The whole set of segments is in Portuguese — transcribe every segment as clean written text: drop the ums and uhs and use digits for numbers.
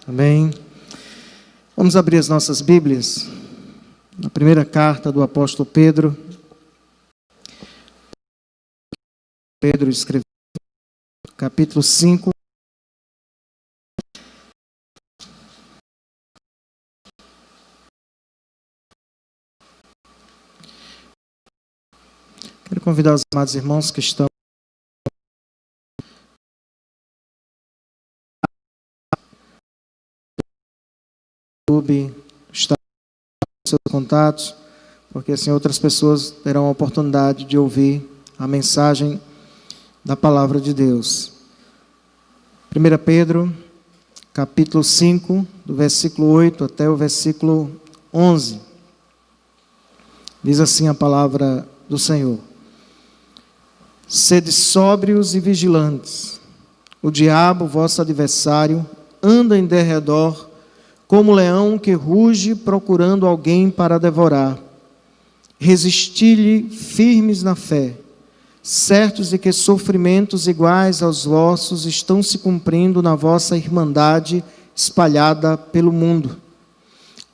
Amém. Vamos abrir as nossas Bíblias na primeira carta do apóstolo Pedro. Pedro escreveu capítulo 5. Quero convidar os amados irmãos que estão no YouTube, estar com seus contatos, porque assim outras pessoas terão a oportunidade de ouvir a mensagem da palavra de Deus. 1 Pedro, capítulo 5, do versículo 8 até o versículo 11. Diz assim a palavra do Senhor: Sede sóbrios e vigilantes. O diabo, vosso adversário, anda em derredor, como leão que ruge procurando alguém para devorar. Resisti-lhe firmes na fé, certos de que sofrimentos iguais aos vossos estão se cumprindo na vossa irmandade espalhada pelo mundo.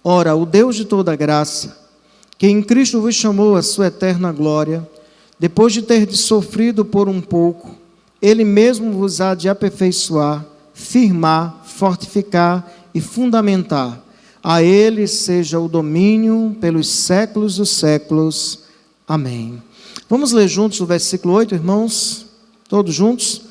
Ora, o Deus de toda graça, que em Cristo vos chamou à sua eterna glória, depois de terdes sofrido por um pouco, Ele mesmo vos há de aperfeiçoar, firmar, fortificar e fundamentar. A Ele seja o domínio pelos séculos dos séculos. Amém. Vamos ler juntos o versículo 8, irmãos? Todos juntos?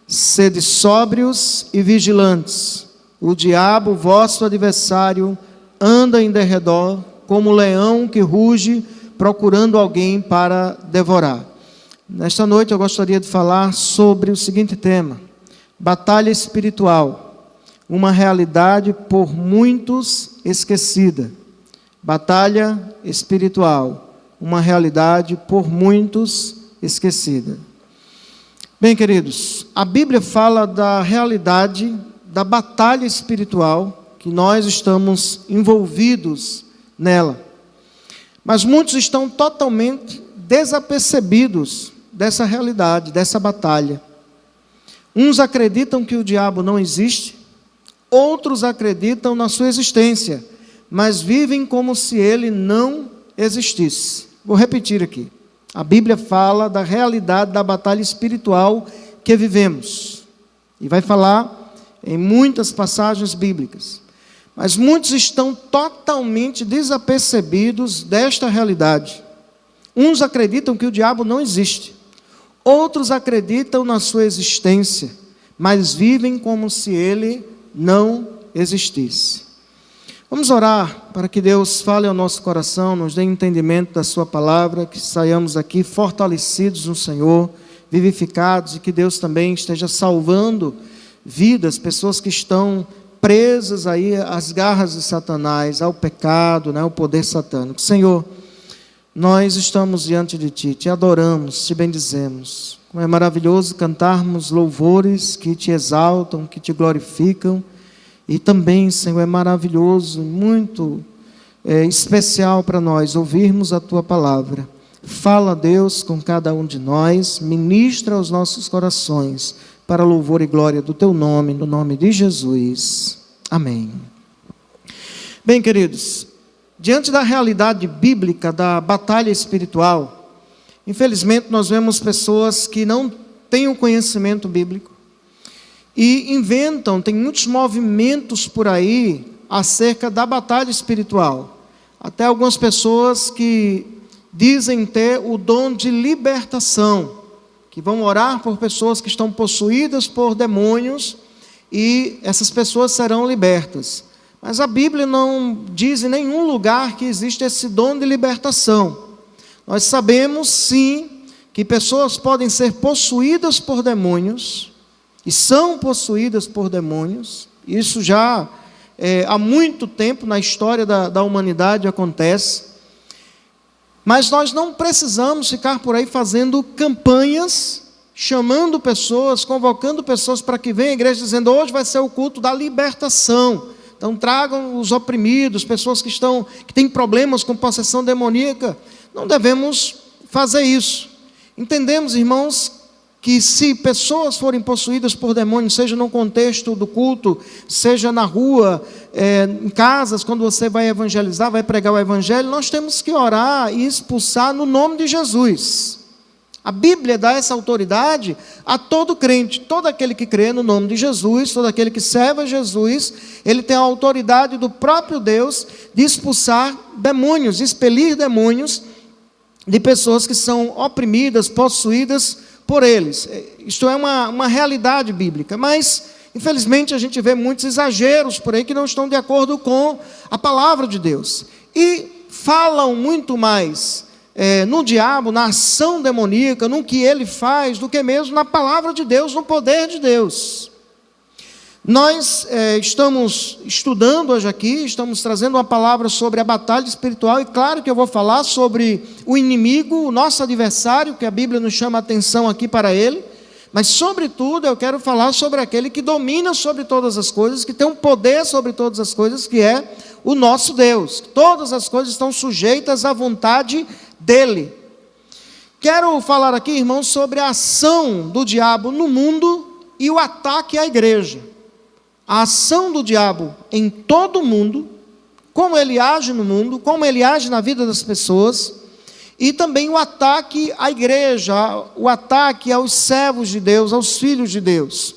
Sede sóbrios e vigilantes. O diabo, vosso adversário, anda em derredor, como leão que ruge, procurando alguém para devorar. Nesta noite eu gostaria de falar sobre o seguinte tema: batalha espiritual, uma realidade por muitos esquecida. Batalha espiritual, uma realidade por muitos esquecida. Bem, queridos, a Bíblia fala da realidade da batalha espiritual, que nós estamos envolvidos nela. Mas muitos estão totalmente desapercebidos dessa realidade, dessa batalha. Uns acreditam que o diabo não existe, outros acreditam na sua existência, mas vivem como se ele não existisse. Vou repetir aqui. A Bíblia fala da realidade da batalha espiritual que vivemos. E vai falar em muitas passagens bíblicas. Mas muitos estão totalmente desapercebidos desta realidade. Uns acreditam que o diabo não existe. Outros acreditam na sua existência, mas vivem como se ele não existisse. Vamos orar para que Deus fale ao nosso coração, nos dê entendimento da sua palavra, que saiamos aqui fortalecidos no Senhor, vivificados, e que Deus também esteja salvando vidas, pessoas que estão presas aí às garras de Satanás, ao pecado, ao poder satânico. Senhor, nós estamos diante de Ti, Te adoramos, Te bendizemos. Como é maravilhoso cantarmos louvores que Te exaltam, que Te glorificam. E também, Senhor, é maravilhoso, muito especial para nós ouvirmos a Tua palavra. Fala, Deus, com cada um de nós, ministra aos nossos corações, para louvor e glória do Teu nome, no nome de Jesus. Amém. Bem, queridos, diante da realidade bíblica da batalha espiritual, infelizmente nós vemos pessoas que não têm o conhecimento bíblico e inventam, tem muitos movimentos por aí acerca da batalha espiritual. Até algumas pessoas que dizem ter o dom de libertação, que vão orar por pessoas que estão possuídas por demônios e essas pessoas serão libertas. Mas a Bíblia não diz em nenhum lugar que existe esse dom de libertação. Nós sabemos, sim, que pessoas podem ser possuídas por demônios, e são possuídas por demônios. Isso já há muito tempo na história da humanidade acontece. Mas nós não precisamos ficar por aí fazendo campanhas, chamando pessoas, convocando pessoas para que venham à igreja dizendo: hoje vai ser o culto da libertação. Então tragam os oprimidos, pessoas que têm problemas com possessão demoníaca. Não devemos fazer isso. Entendemos, irmãos, que se pessoas forem possuídas por demônios, seja no contexto do culto, seja na rua, em casas, quando você vai evangelizar, vai pregar o evangelho, nós temos que orar e expulsar no nome de Jesus. A Bíblia dá essa autoridade a todo crente. Todo aquele que crê no nome de Jesus, todo aquele que serve a Jesus, ele tem a autoridade do próprio Deus de expulsar demônios, de expelir demônios de pessoas que são oprimidas, possuídas por eles. Isto é uma realidade bíblica, mas infelizmente a gente vê muitos exageros por aí que não estão de acordo com a palavra de Deus, e falam muito mais no diabo, na ação demoníaca, no que ele faz, do que mesmo na palavra de Deus, no poder de Deus. Nós estamos estudando hoje aqui, estamos trazendo uma palavra sobre a batalha espiritual, e claro que eu vou falar sobre o inimigo, o nosso adversário, que a Bíblia nos chama a atenção aqui para ele, mas sobretudo eu quero falar sobre aquele que domina sobre todas as coisas, que tem um poder sobre todas as coisas, que é o nosso Deus. Todas as coisas estão sujeitas à vontade dele. Quero falar aqui, irmãos, sobre a ação do diabo no mundo e o ataque à igreja. A ação do diabo em todo o mundo, como ele age no mundo, como ele age na vida das pessoas, e também o ataque à igreja, o ataque aos servos de Deus, aos filhos de Deus.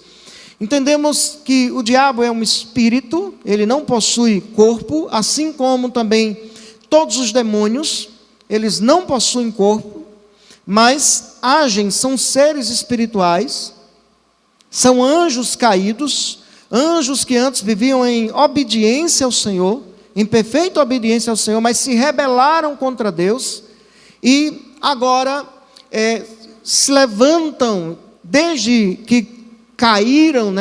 Entendemos que o diabo é um espírito, ele não possui corpo, assim como também todos os demônios, eles não possuem corpo, mas agem, são seres espirituais, são anjos caídos, anjos que antes viviam em obediência ao Senhor, em perfeita obediência ao Senhor, mas se rebelaram contra Deus, e agora se levantam, desde que caíram,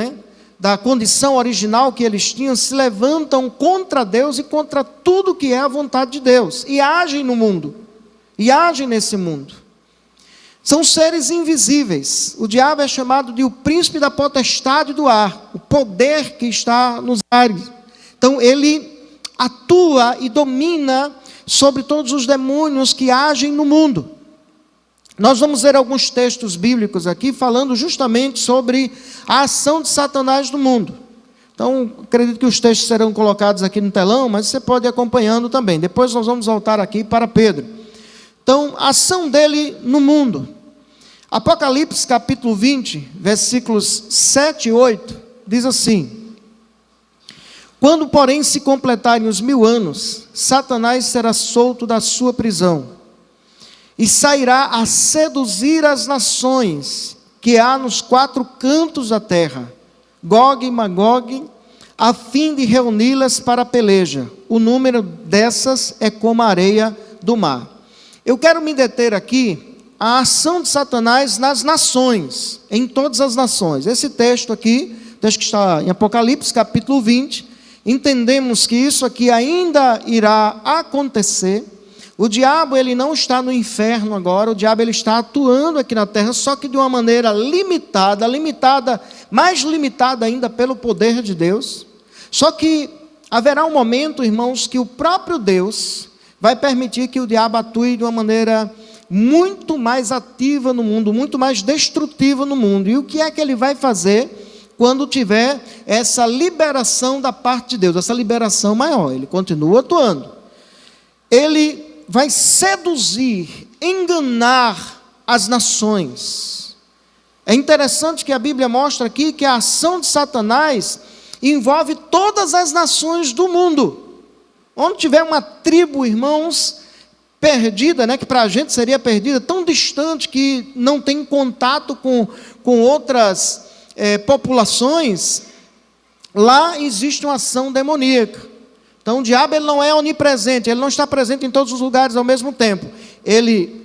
da condição original que eles tinham, se levantam contra Deus e contra tudo que é a vontade de Deus, e agem no mundo, e agem nesse mundo. São seres invisíveis. O diabo é chamado de o príncipe da potestade do ar, o poder que está nos ares. Então ele atua e domina sobre todos os demônios que agem no mundo. Nós vamos ver alguns textos bíblicos aqui falando justamente sobre a ação de Satanás no mundo. Então, acredito que os textos serão colocados aqui no telão, mas você pode ir acompanhando também. Depois nós vamos voltar aqui para Pedro. Então, a ação dele no mundo. Apocalipse capítulo 20, versículos 7 e 8, diz assim: quando, porém, se completarem os 1000 anos, Satanás será solto da sua prisão, e sairá a seduzir as nações que há nos 4 cantos da terra, Gog e Magog, a fim de reuni-las para a peleja. O número dessas é como a areia do mar. Eu quero me deter aqui a ação de Satanás nas nações, em todas as nações. Esse texto aqui, texto que está em Apocalipse, capítulo 20, entendemos que isso aqui ainda irá acontecer. O diabo, ele não está no inferno agora, o diabo ele está atuando aqui na terra, só que de uma maneira limitada, mais limitada ainda pelo poder de Deus. Só que haverá um momento, irmãos, que o próprio Deus vai permitir que o diabo atue de uma maneira muito mais ativa no mundo, muito mais destrutiva no mundo. E o que é que ele vai fazer quando tiver essa liberação da parte de Deus, essa liberação maior? Ele continua atuando. Ele vai seduzir, enganar as nações. É interessante que a Bíblia mostra aqui que a ação de Satanás envolve todas as nações do mundo. Onde tiver uma tribo, irmãos, perdida, que para a gente seria perdida, tão distante que não tem contato com outras populações, lá existe uma ação demoníaca. Então o diabo ele não é onipresente, ele não está presente em todos os lugares ao mesmo tempo.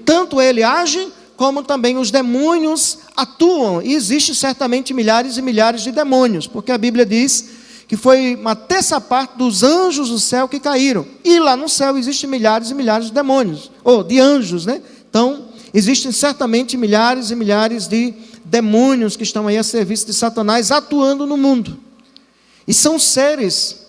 Tanto ele age, como também os demônios atuam. E existem certamente milhares e milhares de demônios, porque a Bíblia diz que foi uma terça parte dos anjos do céu que caíram. E lá no céu existem milhares e milhares de demônios, ou de anjos, Então, existem certamente milhares e milhares de demônios que estão aí a serviço de Satanás, atuando no mundo. E são seres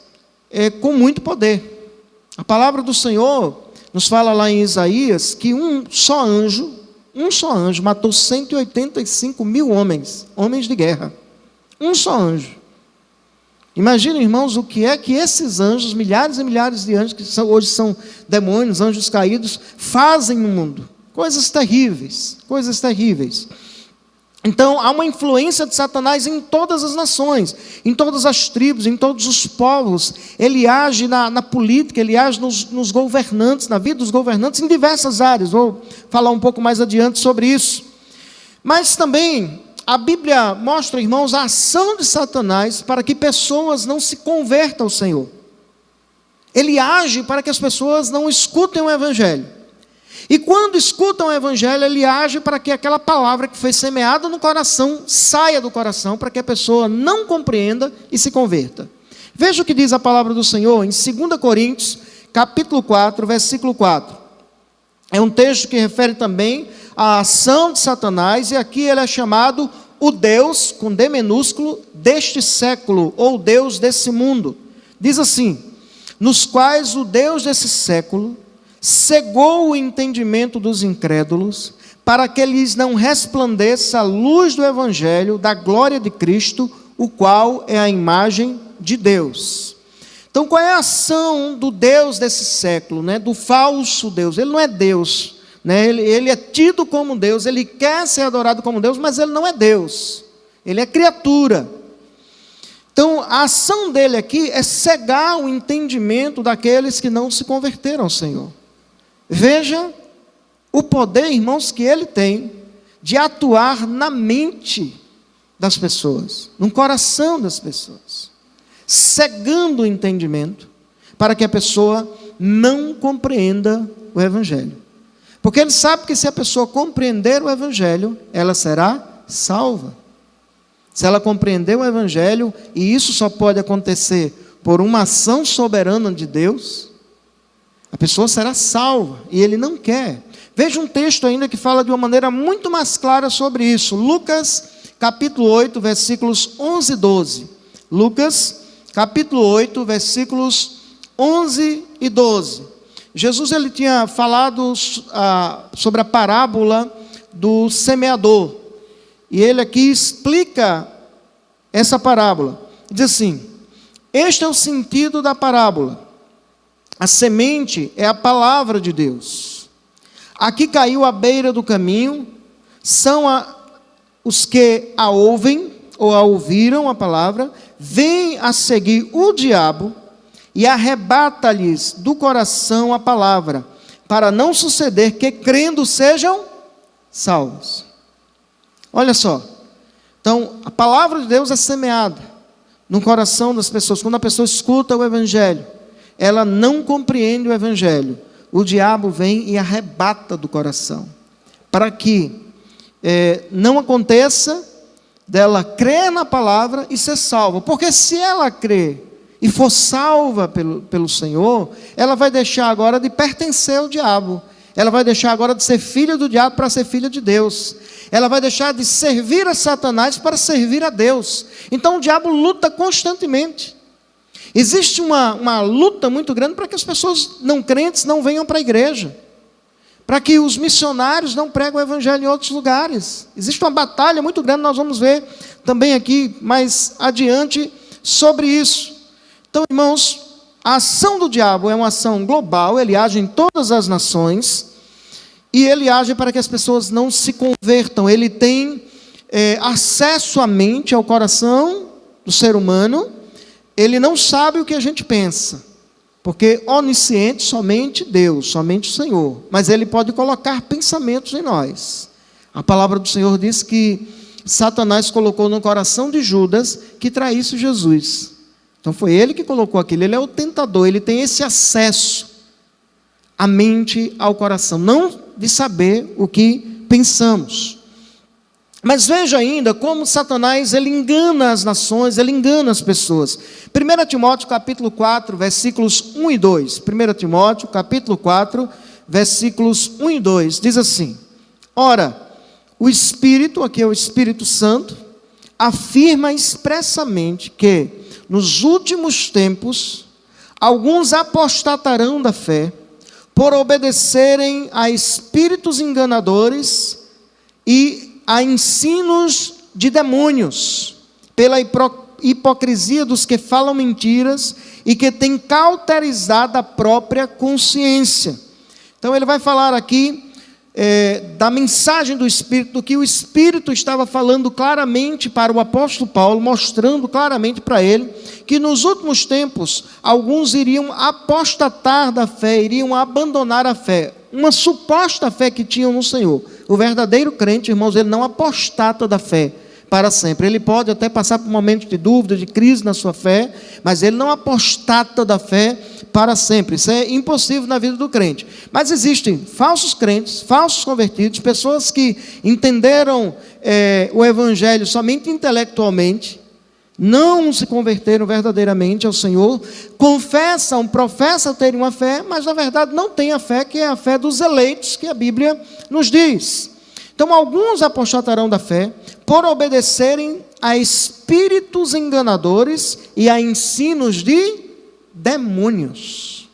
com muito poder. A palavra do Senhor nos fala lá em Isaías que um só anjo, Um só anjo matou 185 mil homens de guerra. Um só anjo. Imaginem, irmãos, o que é que esses anjos, milhares e milhares de anjos, que hoje são demônios, anjos caídos, fazem no mundo. Coisas terríveis, coisas terríveis. Então, há uma influência de Satanás em todas as nações, em todas as tribos, em todos os povos. Ele age na política, ele age nos governantes, na vida dos governantes, em diversas áreas. Vou falar um pouco mais adiante sobre isso. Mas também, a Bíblia mostra, irmãos, a ação de Satanás para que pessoas não se convertam ao Senhor. Ele age para que as pessoas não escutem o Evangelho. E quando escutam o Evangelho, ele age para que aquela palavra que foi semeada no coração saia do coração, para que a pessoa não compreenda e se converta. Veja o que diz a palavra do Senhor em 2 Coríntios, capítulo 4, versículo 4. É um texto que refere também à ação de Satanás, e aqui ele é chamado o Deus, com D minúsculo, deste século, ou Deus desse mundo. Diz assim: nos quais o Deus desse século cegou o entendimento dos incrédulos, para que lhes não resplandeça a luz do Evangelho, da glória de Cristo, o qual é a imagem de Deus. Então, qual é a ação do Deus desse século, né? Do falso Deus? Ele não é Deus, né? Ele é tido como Deus, ele quer ser adorado como Deus, mas ele não é Deus, ele é criatura. Então, a ação dele aqui é cegar o entendimento daqueles que não se converteram ao Senhor. Veja o poder, irmãos, que ele tem de atuar na mente das pessoas, no coração das pessoas, cegando o entendimento, para que a pessoa não compreenda o Evangelho. Porque ele sabe que se a pessoa compreender o Evangelho, ela será salva. Se ela compreender o Evangelho, e isso só pode acontecer por uma ação soberana de Deus, a pessoa será salva, e ele não quer. Veja um texto ainda que fala de uma maneira muito mais clara sobre isso. Lucas, capítulo 8, versículos 11 e 12. Lucas, capítulo 8, versículos 11 e 12. Jesus ele tinha falado sobre a parábola do semeador. E ele aqui explica essa parábola. Diz assim: este é o sentido da parábola. A semente é a palavra de Deus. Aqui caiu à beira do caminho, são os que a ouvem, ou a ouviram a palavra, vêm a seguir o diabo, e arrebata-lhes do coração a palavra, para não suceder que, crendo, sejam salvos. Olha só, então, a palavra de Deus é semeada no coração das pessoas. Quando a pessoa escuta o Evangelho, ela não compreende o Evangelho, o diabo vem e arrebata do coração, para que não aconteça dela crer na palavra e ser salva. Porque se ela crer e for salva pelo Senhor, ela vai deixar agora de pertencer ao diabo, ela vai deixar agora de ser filha do diabo para ser filha de Deus, ela vai deixar de servir a Satanás para servir a Deus. Então o diabo luta constantemente. Existe uma luta muito grande para que as pessoas não crentes não venham para a igreja, para que os missionários não pregam o Evangelho em outros lugares. Existe uma batalha muito grande, nós vamos ver também aqui mais adiante sobre isso. Então, irmãos, a ação do diabo é uma ação global, ele age em todas as nações, e ele age para que as pessoas não se convertam. Ele tem acesso à mente, ao coração do ser humano. Ele não sabe o que a gente pensa, porque onisciente somente Deus, somente o Senhor, mas ele pode colocar pensamentos em nós. A palavra do Senhor diz que Satanás colocou no coração de Judas que traísse Jesus. Então foi ele que colocou aquilo, ele é o tentador, ele tem esse acesso à mente, ao coração, não de saber o que pensamos. Mas veja ainda como Satanás, ele engana as nações, ele engana as pessoas. 1 Timóteo capítulo 4, versículos 1 e 2. 1 Timóteo capítulo 4, versículos 1 e 2. Diz assim: ora, o Espírito, aqui é o Espírito Santo, afirma expressamente que, nos últimos tempos, alguns apostatarão da fé, por obedecerem a espíritos enganadores, e a ensinos de demônios, pela hipocrisia dos que falam mentiras e que têm cauterizado a própria consciência. Então ele vai falar aqui da mensagem do Espírito, do que o Espírito estava falando claramente para o apóstolo Paulo, mostrando claramente para ele, que nos últimos tempos, alguns iriam apostatar da fé, iriam abandonar a fé, uma suposta fé que tinham no Senhor. O verdadeiro crente, irmãos, ele não apostata da fé para sempre. Ele pode até passar por momentos de dúvida, de crise na sua fé, mas ele não apostata da fé para sempre. Isso é impossível na vida do crente. Mas existem falsos crentes, falsos convertidos, pessoas que entenderam o Evangelho somente intelectualmente, não se converteram verdadeiramente ao Senhor, professam terem uma fé, mas na verdade não têm a fé, que é a fé dos eleitos, que a Bíblia nos diz. Então alguns apostatarão da fé, por obedecerem a espíritos enganadores e a ensinos de demônios.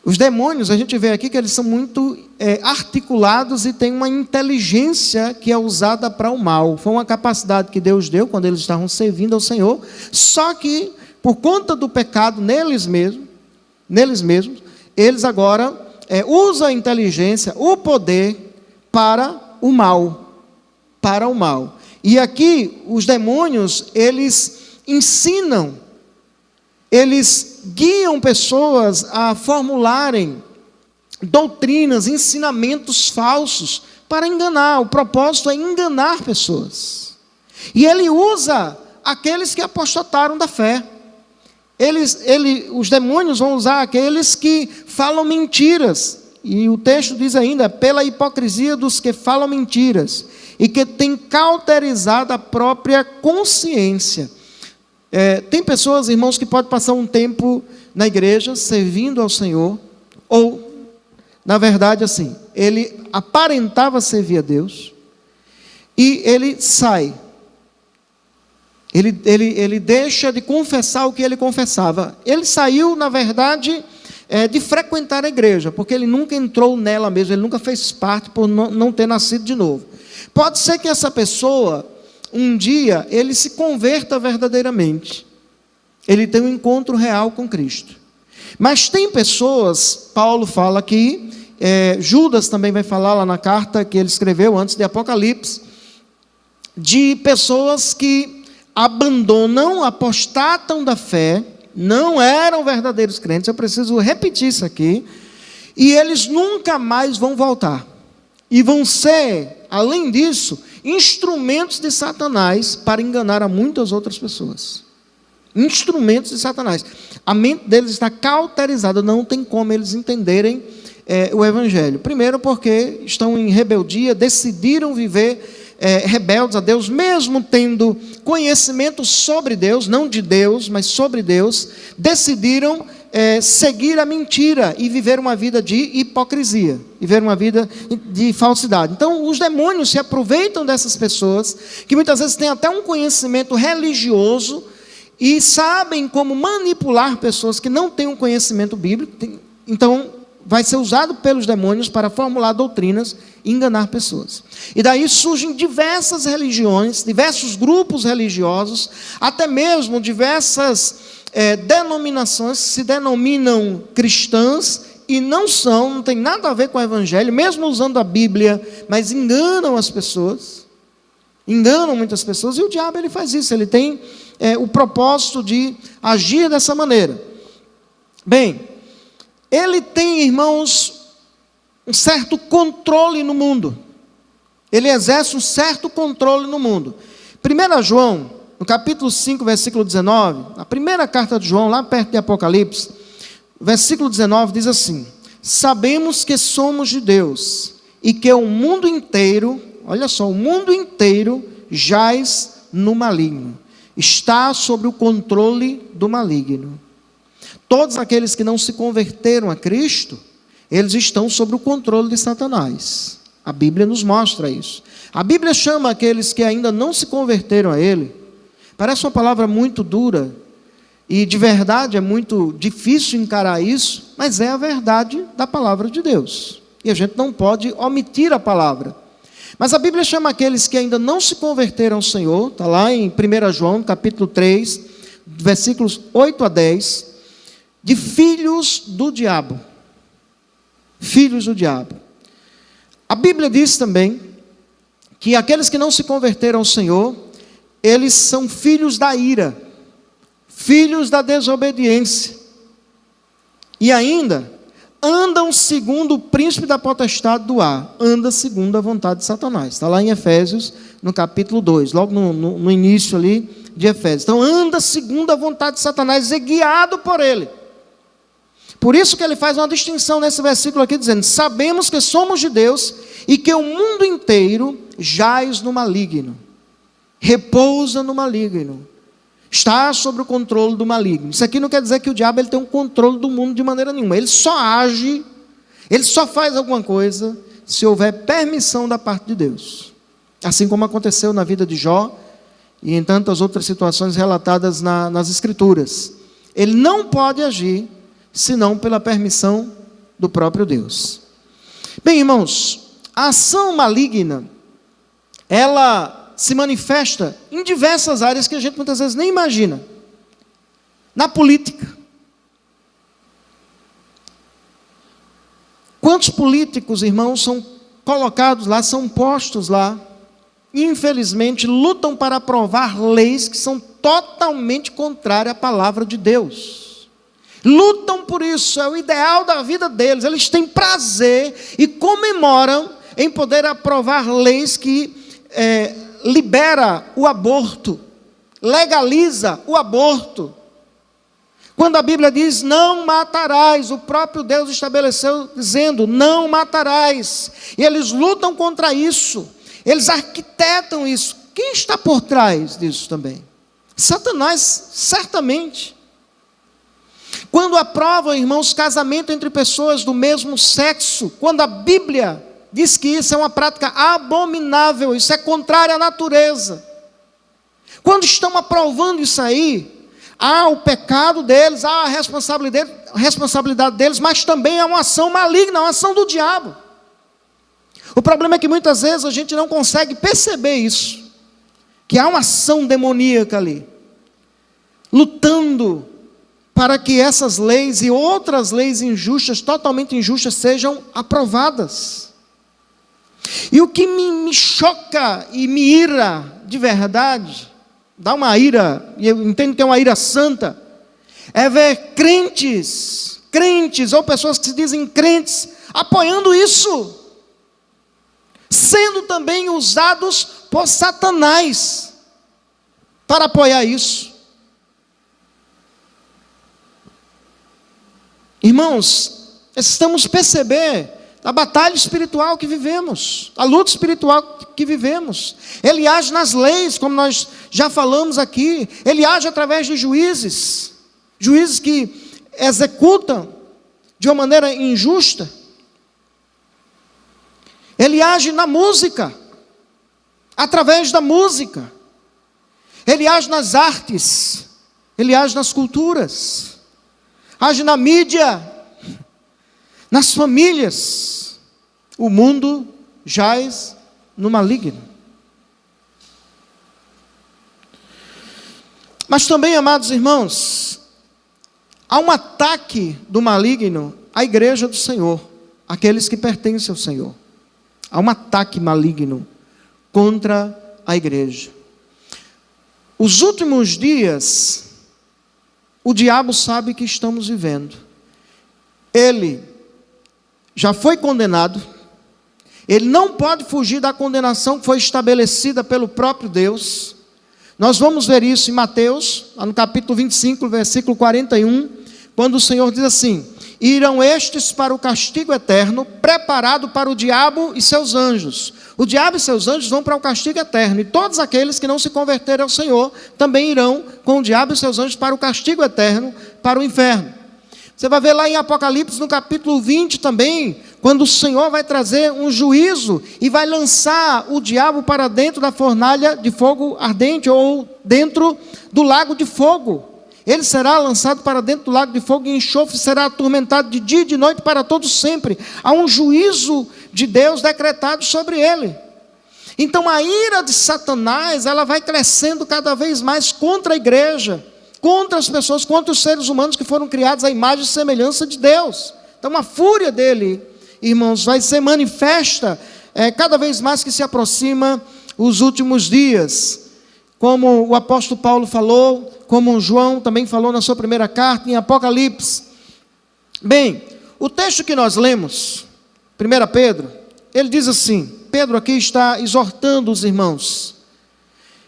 Os demônios, a gente vê aqui que eles são muito articulados e têm uma inteligência que é usada para o mal. Foi uma capacidade que Deus deu quando eles estavam servindo ao Senhor, só que por conta do pecado neles mesmos, eles agora usam a inteligência, o poder para o mal. Para o mal. E aqui os demônios, eles ensinam, eles guiam pessoas a formularem doutrinas, ensinamentos falsos para enganar. O propósito é enganar pessoas. E ele usa aqueles que apostataram da fé. Os demônios vão usar aqueles que falam mentiras. E o texto diz ainda, pela hipocrisia dos que falam mentiras e que têm cauterizado a própria consciência. Tem pessoas, irmãos, que podem passar um tempo na igreja, servindo ao Senhor, ou, na verdade, assim, ele aparentava servir a Deus, e ele sai. Ele deixa de confessar o que ele confessava. Ele saiu, na verdade, de frequentar a igreja, porque ele nunca entrou nela mesmo, ele nunca fez parte por não ter nascido de novo. Pode ser que essa pessoa, um dia, ele se converta verdadeiramente. Ele tem um encontro real com Cristo. Mas tem pessoas, Paulo fala aqui, Judas também vai falar lá na carta que ele escreveu antes de Apocalipse, de pessoas que abandonam, apostatam da fé, não eram verdadeiros crentes. Eu preciso repetir isso aqui. E eles nunca mais vão voltar. E vão ser, além disso, instrumentos de Satanás para enganar a muitas outras pessoas. Instrumentos de Satanás. A mente deles está cauterizada, não tem como eles entenderem o Evangelho. Primeiro porque estão em rebeldia, decidiram viver rebeldes a Deus, mesmo tendo conhecimento sobre Deus, não de Deus, mas sobre Deus, decidiram seguir a mentira e viver uma vida de hipocrisia, viver uma vida de falsidade. Então os demônios se aproveitam dessas pessoas, que muitas vezes têm até um conhecimento religioso, e sabem como manipular pessoas que não têm um conhecimento bíblico. Então vai ser usado pelos demônios para formular doutrinas e enganar pessoas. E daí surgem diversas religiões, diversos grupos religiosos, até mesmo diversas denominações que se denominam cristãs e não tem nada a ver com o Evangelho, mesmo usando a Bíblia, mas enganam as pessoas, enganam muitas pessoas, e o diabo ele faz isso, ele tem o propósito de agir dessa maneira. Bem, ele tem, irmãos, um certo controle no mundo. Ele exerce um certo controle no mundo. 1 João, no capítulo 5, versículo 19, a primeira carta de João, lá perto de Apocalipse, versículo 19 diz assim: sabemos que somos de Deus e que o mundo inteiro, olha só, o mundo inteiro jaz no maligno, está sob o controle do maligno. Todos aqueles que não se converteram a Cristo, eles estão sob o controle de Satanás. A Bíblia nos mostra isso. A Bíblia chama aqueles que ainda não se converteram a Ele. Parece uma palavra muito dura, e de verdade é muito difícil encarar isso, mas é a verdade da palavra de Deus. E a gente não pode omitir a palavra. Mas a Bíblia chama aqueles que ainda não se converteram ao Senhor, está lá em 1 João, capítulo 3, versículos 8 a 10, de filhos do diabo. Filhos do diabo. A Bíblia diz também que aqueles que não se converteram ao Senhor, eles são filhos da ira, filhos da desobediência. E ainda, andam segundo o príncipe da potestade do ar, anda segundo a vontade de Satanás. Está lá em Efésios, no capítulo 2, logo no início ali de Efésios. Então, anda segundo a vontade de Satanás, é guiado por ele. Por isso que ele faz uma distinção nesse versículo aqui, dizendo: sabemos que somos de Deus e que o mundo inteiro jaz no maligno, repousa no maligno, está sob o controle do maligno. Isso aqui não quer dizer que o diabo ele tem um controle do mundo de maneira nenhuma. Ele só age, ele só faz alguma coisa se houver permissão da parte de Deus. Assim como aconteceu na vida de Jó e em tantas outras situações relatadas nas Escrituras. Ele não pode agir senão pela permissão do próprio Deus. Bem, irmãos, a ação maligna, ela se manifesta em diversas áreas que a gente muitas vezes nem imagina. Na política. Quantos políticos, irmãos, são colocados lá, são postos lá, e infelizmente lutam para aprovar leis que são totalmente contrárias à palavra de Deus. Lutam por isso, é o ideal da vida deles. Eles têm prazer e comemoram em poder aprovar leis que libera o aborto, legaliza o aborto. Quando a Bíblia diz não matarás, o próprio Deus estabeleceu dizendo não matarás. E eles lutam contra isso, eles arquitetam isso. Quem está por trás disso também? Satanás, certamente. Quando aprovam, irmãos, casamento entre pessoas do mesmo sexo, quando a Bíblia diz que isso é uma prática abominável, isso é contrário à natureza. Quando estão aprovando isso aí, há o pecado deles, há a responsabilidade deles, mas também é uma ação maligna, uma ação do diabo. O problema é que muitas vezes a gente não consegue perceber isso, que há uma ação demoníaca ali, lutando para que essas leis e outras leis injustas, totalmente injustas, sejam aprovadas. E o que me choca e me ira de verdade, dá uma ira, e eu entendo que é uma ira santa, é ver crentes ou pessoas que se dizem crentes, apoiando isso, sendo também usados por Satanás para apoiar isso. Irmãos, estamos a perceber a batalha espiritual que vivemos, a luta espiritual que vivemos. Ele age nas leis, como nós já falamos aqui. Ele age através de juízes que executam de uma maneira injusta. Ele age na música, através da música. Ele age nas artes, ele age nas culturas. Age na mídia, nas famílias. O mundo jaz no maligno. Mas também, amados irmãos, há um ataque do maligno à igreja do Senhor, aqueles que pertencem ao Senhor. Há um ataque maligno contra a igreja. Os últimos dias, o diabo sabe que estamos vivendo. Ele já foi condenado. Ele não pode fugir da condenação que foi estabelecida pelo próprio Deus. Nós vamos ver isso em Mateus, no capítulo 25, versículo 41, quando o Senhor diz assim: irão estes para o castigo eterno, preparado para o diabo e seus anjos. O diabo e seus anjos vão para o castigo eterno, e todos aqueles que não se converterem ao Senhor também irão com o diabo e seus anjos para o castigo eterno, para o inferno. Você vai ver lá em Apocalipse, no capítulo 20 também, quando o Senhor vai trazer um juízo e vai lançar o diabo para dentro da fornalha de fogo ardente, ou dentro do lago de fogo. Ele será lançado para dentro do lago de fogo e enxofre, será atormentado de dia e de noite para todo sempre. Há um juízo de Deus decretado sobre ele. Então a ira de Satanás, ela vai crescendo cada vez mais contra a igreja, contra as pessoas, contra os seres humanos que foram criados à imagem e semelhança de Deus. Então a fúria dele, irmãos, vai ser manifesta cada vez mais que se aproxima os últimos dias. Como o apóstolo Paulo falou, como João também falou na sua primeira carta, em Apocalipse. Bem, o texto que nós lemos, 1 Pedro, ele diz assim, Pedro aqui está exortando os irmãos.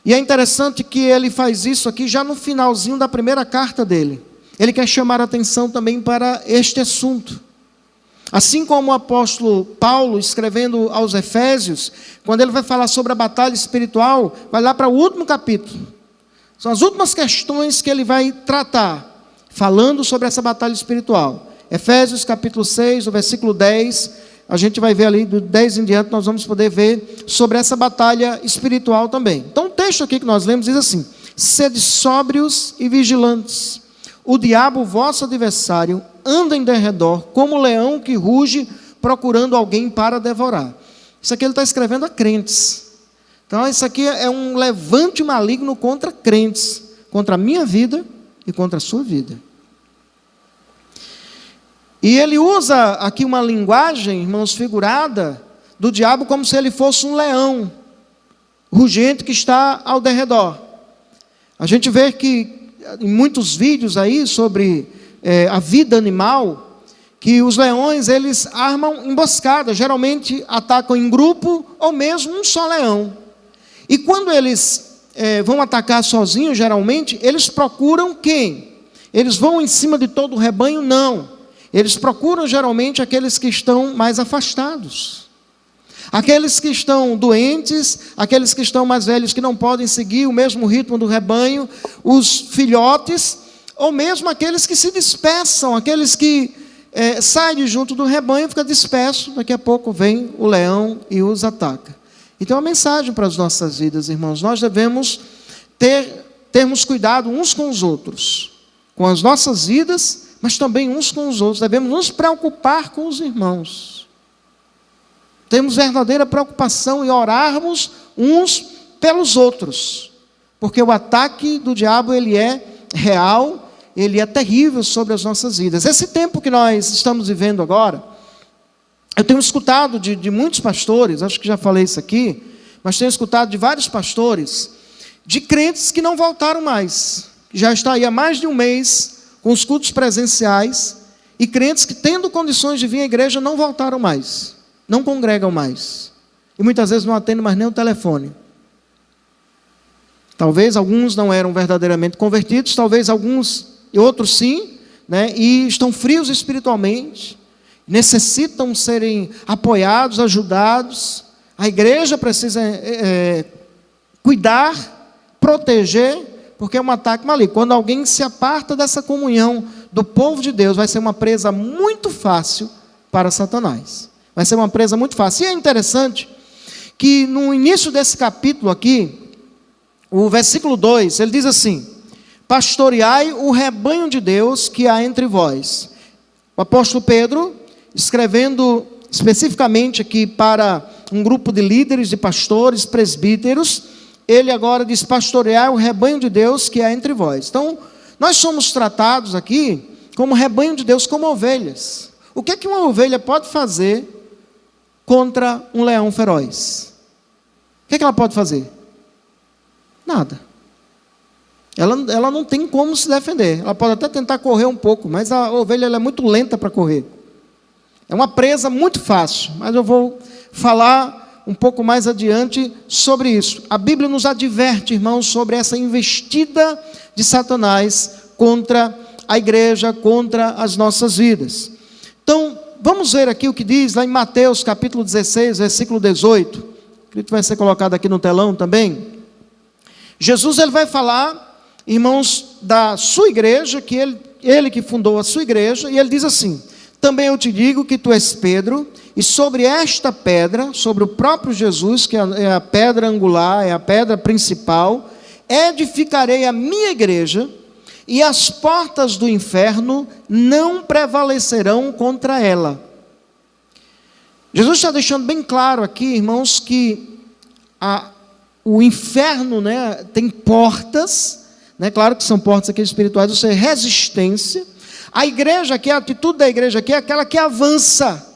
E é interessante que ele faz isso aqui já no finalzinho da primeira carta dele. Ele quer chamar a atenção também para este assunto. Assim como o apóstolo Paulo, escrevendo aos Efésios, quando ele vai falar sobre a batalha espiritual, vai lá para o último capítulo. São as últimas questões que ele vai tratar, falando sobre essa batalha espiritual. Efésios capítulo 6, o versículo 10, a gente vai ver ali, do 10 em diante, nós vamos poder ver sobre essa batalha espiritual também. Então o texto aqui que nós lemos diz assim: sede sóbrios e vigilantes. O diabo, vosso adversário, anda em derredor, como leão que ruge, procurando alguém para devorar. Isso aqui ele está escrevendo a crentes. Então isso aqui é um levante maligno contra crentes, contra a minha vida e contra a sua vida. E ele usa aqui uma linguagem, irmãos, figurada, do diabo como se ele fosse um leão rugente que está ao derredor. A gente vê que em muitos vídeos aí sobre a vida animal, que os leões, eles armam emboscadas, geralmente atacam em grupo ou mesmo um só leão. E quando eles vão atacar sozinhos, geralmente, eles procuram quem? Eles vão em cima de todo o rebanho? Não. Eles procuram geralmente aqueles que estão mais afastados. Aqueles que estão doentes, aqueles que estão mais velhos, que não podem seguir o mesmo ritmo do rebanho, os filhotes, ou mesmo aqueles que se dispersam, aqueles que saem de junto do rebanho, ficam dispersos, daqui a pouco vem o leão e os ataca. Então, a mensagem para as nossas vidas, irmãos, nós devemos termos cuidado uns com os outros, com as nossas vidas, mas também uns com os outros. Devemos nos preocupar com os irmãos. Temos verdadeira preocupação em orarmos uns pelos outros, porque o ataque do diabo, ele é real, ele é terrível sobre as nossas vidas. Esse tempo que nós estamos vivendo agora, eu tenho escutado de muitos pastores, acho que já falei isso aqui, mas tenho escutado de vários pastores, de crentes que não voltaram mais, que já está aí há mais de um mês, com os cultos presenciais, e crentes que, tendo condições de vir à igreja, não voltaram mais, não congregam mais, e muitas vezes não atendem mais nem o telefone. Talvez alguns não eram verdadeiramente convertidos, talvez alguns e outros sim, né, e estão frios espiritualmente, necessitam serem apoiados, ajudados. A igreja precisa cuidar, proteger, porque é um ataque maligno. Quando alguém se aparta dessa comunhão do povo de Deus, vai ser uma presa muito fácil para Satanás. Vai ser uma presa muito fácil. E é interessante que no início desse capítulo aqui, o versículo 2, ele diz assim: pastoreai o rebanho de Deus que há entre vós. O apóstolo Pedro, escrevendo especificamente aqui para um grupo de líderes, de pastores, presbíteros, ele agora diz: pastoreai o rebanho de Deus que há entre vós. Então, nós somos tratados aqui como rebanho de Deus, como ovelhas. O que é que uma ovelha pode fazer contra um leão feroz? O que é que ela pode fazer? Nada. Ela não tem como se defender. Ela pode até tentar correr um pouco, mas a ovelha ela é muito lenta para correr. É uma presa muito fácil, mas eu vou falar um pouco mais adiante sobre isso. A Bíblia nos adverte, irmãos, sobre essa investida de Satanás contra a igreja, contra as nossas vidas. Então, vamos ver aqui o que diz lá em Mateus capítulo 16, versículo 18. Acredito que vai ser colocado aqui no telão também. Jesus, ele vai falar, irmãos, da sua igreja, que ele que fundou a sua igreja, e ele diz assim: também eu te digo que tu és Pedro, e sobre esta pedra, sobre o próprio Jesus, que é a pedra angular, é a pedra principal, edificarei a minha igreja, e as portas do inferno não prevalecerão contra ela. Jesus está deixando bem claro aqui, irmãos, que o inferno, né, tem portas, né, claro que são portas aqui espirituais, ou seja, resistência. A igreja aqui, a atitude da igreja aqui é aquela que avança,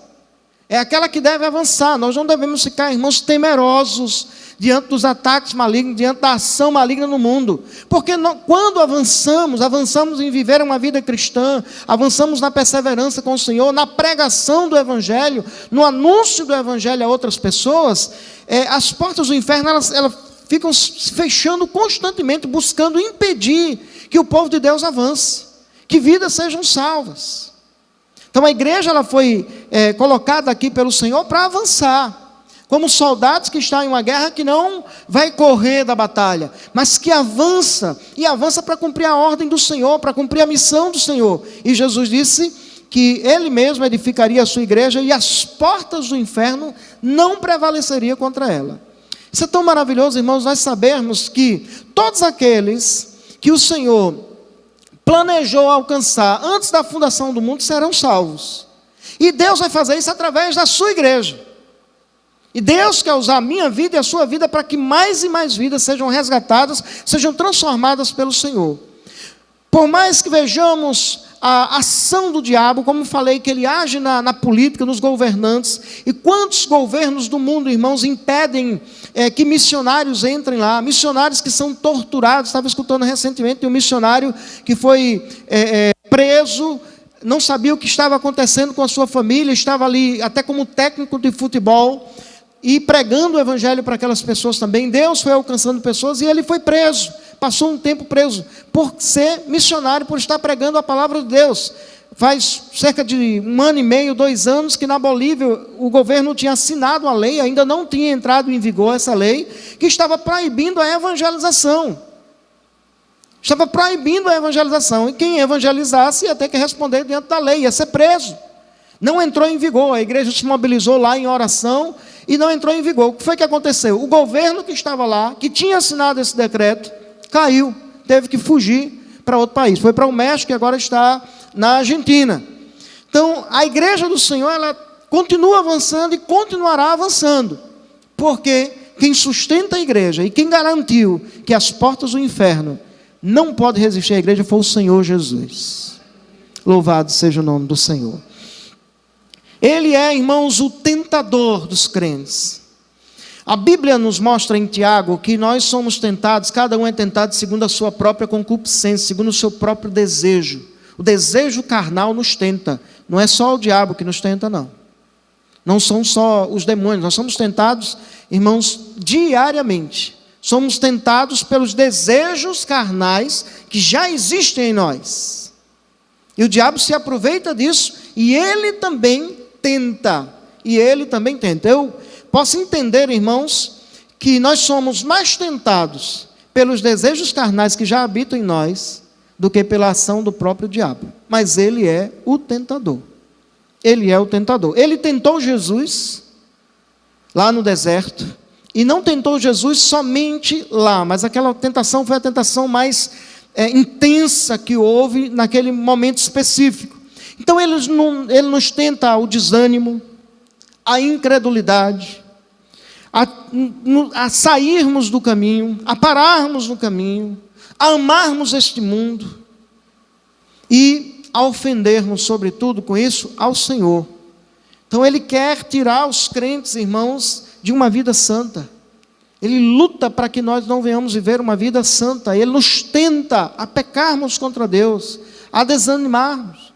é aquela que deve avançar. Nós não devemos ficar, irmãos, temerosos diante dos ataques malignos, diante da ação maligna no mundo, porque quando avançamos em viver uma vida cristã, avançamos na perseverança com o Senhor, na pregação do Evangelho, no anúncio do Evangelho a outras pessoas, as portas do inferno, elas ficam se fechando constantemente, buscando impedir que o povo de Deus avance, que vidas sejam salvas. Então a igreja ela foi colocada aqui pelo Senhor para avançar, como soldados que estão em uma guerra que não vai correr da batalha, mas que avança, e avança para cumprir a ordem do Senhor, para cumprir a missão do Senhor. E Jesus disse que Ele mesmo edificaria a sua igreja e as portas do inferno não prevaleceriam contra ela. Isso é tão maravilhoso, irmãos, nós sabermos que todos aqueles que o Senhor planejou alcançar antes da fundação do mundo serão salvos. E Deus vai fazer isso através da sua igreja. E Deus quer usar a minha vida e a sua vida para que mais e mais vidas sejam resgatadas, sejam transformadas pelo Senhor. Por mais que vejamos a ação do diabo, como falei, que ele age na política, nos governantes, e quantos governos do mundo, irmãos, impedem que missionários entrem lá, missionários que são torturados. Estava escutando recentemente de um missionário que foi preso, não sabia o que estava acontecendo com a sua família, estava ali até como técnico de futebol, e pregando o Evangelho para aquelas pessoas também. Deus foi alcançando pessoas e ele foi preso, passou um tempo preso, por ser missionário, por estar pregando a palavra de Deus. Faz cerca de 1 ano e meio, 2 anos, que na Bolívia o governo tinha assinado a lei, ainda não tinha entrado em vigor essa lei, que estava proibindo a evangelização. Estava proibindo a evangelização, e quem evangelizasse ia ter que responder diante da lei, ia ser preso. Não entrou em vigor, a igreja se mobilizou lá em oração, e não entrou em vigor. O que foi que aconteceu? O governo que estava lá, que tinha assinado esse decreto, caiu, teve que fugir para outro país. Foi para o México e agora está na Argentina. Então, a igreja do Senhor, ela continua avançando e continuará avançando. Porque quem sustenta a igreja e quem garantiu que as portas do inferno não podem resistir à igreja foi o Senhor Jesus. Louvado seja o nome do Senhor. Ele é, irmãos, o tentador dos crentes. A Bíblia nos mostra em Tiago que nós somos tentados, cada um é tentado segundo a sua própria concupiscência, segundo o seu próprio desejo. O desejo carnal nos tenta. Não é só o diabo que nos tenta, não. Não são só os demônios. Nós somos tentados, irmãos, diariamente. Somos tentados pelos desejos carnais que já existem em nós. E o diabo se aproveita disso e ele também tenta. Eu posso entender, irmãos, que nós somos mais tentados pelos desejos carnais que já habitam em nós do que pela ação do próprio diabo. Mas ele é o tentador. Ele é o tentador. Ele tentou Jesus lá no deserto, e não tentou Jesus somente lá, mas aquela tentação foi a tentação mais intensa que houve naquele momento específico. Então ele nos tenta o desânimo, a incredulidade, a sairmos do caminho, a pararmos no caminho, a amarmos este mundo e a ofendermos, sobretudo com isso, ao Senhor. Então ele quer tirar os crentes, irmãos, de uma vida santa. Ele luta para que nós não venhamos viver uma vida santa. Ele nos tenta a pecarmos contra Deus, a desanimarmos.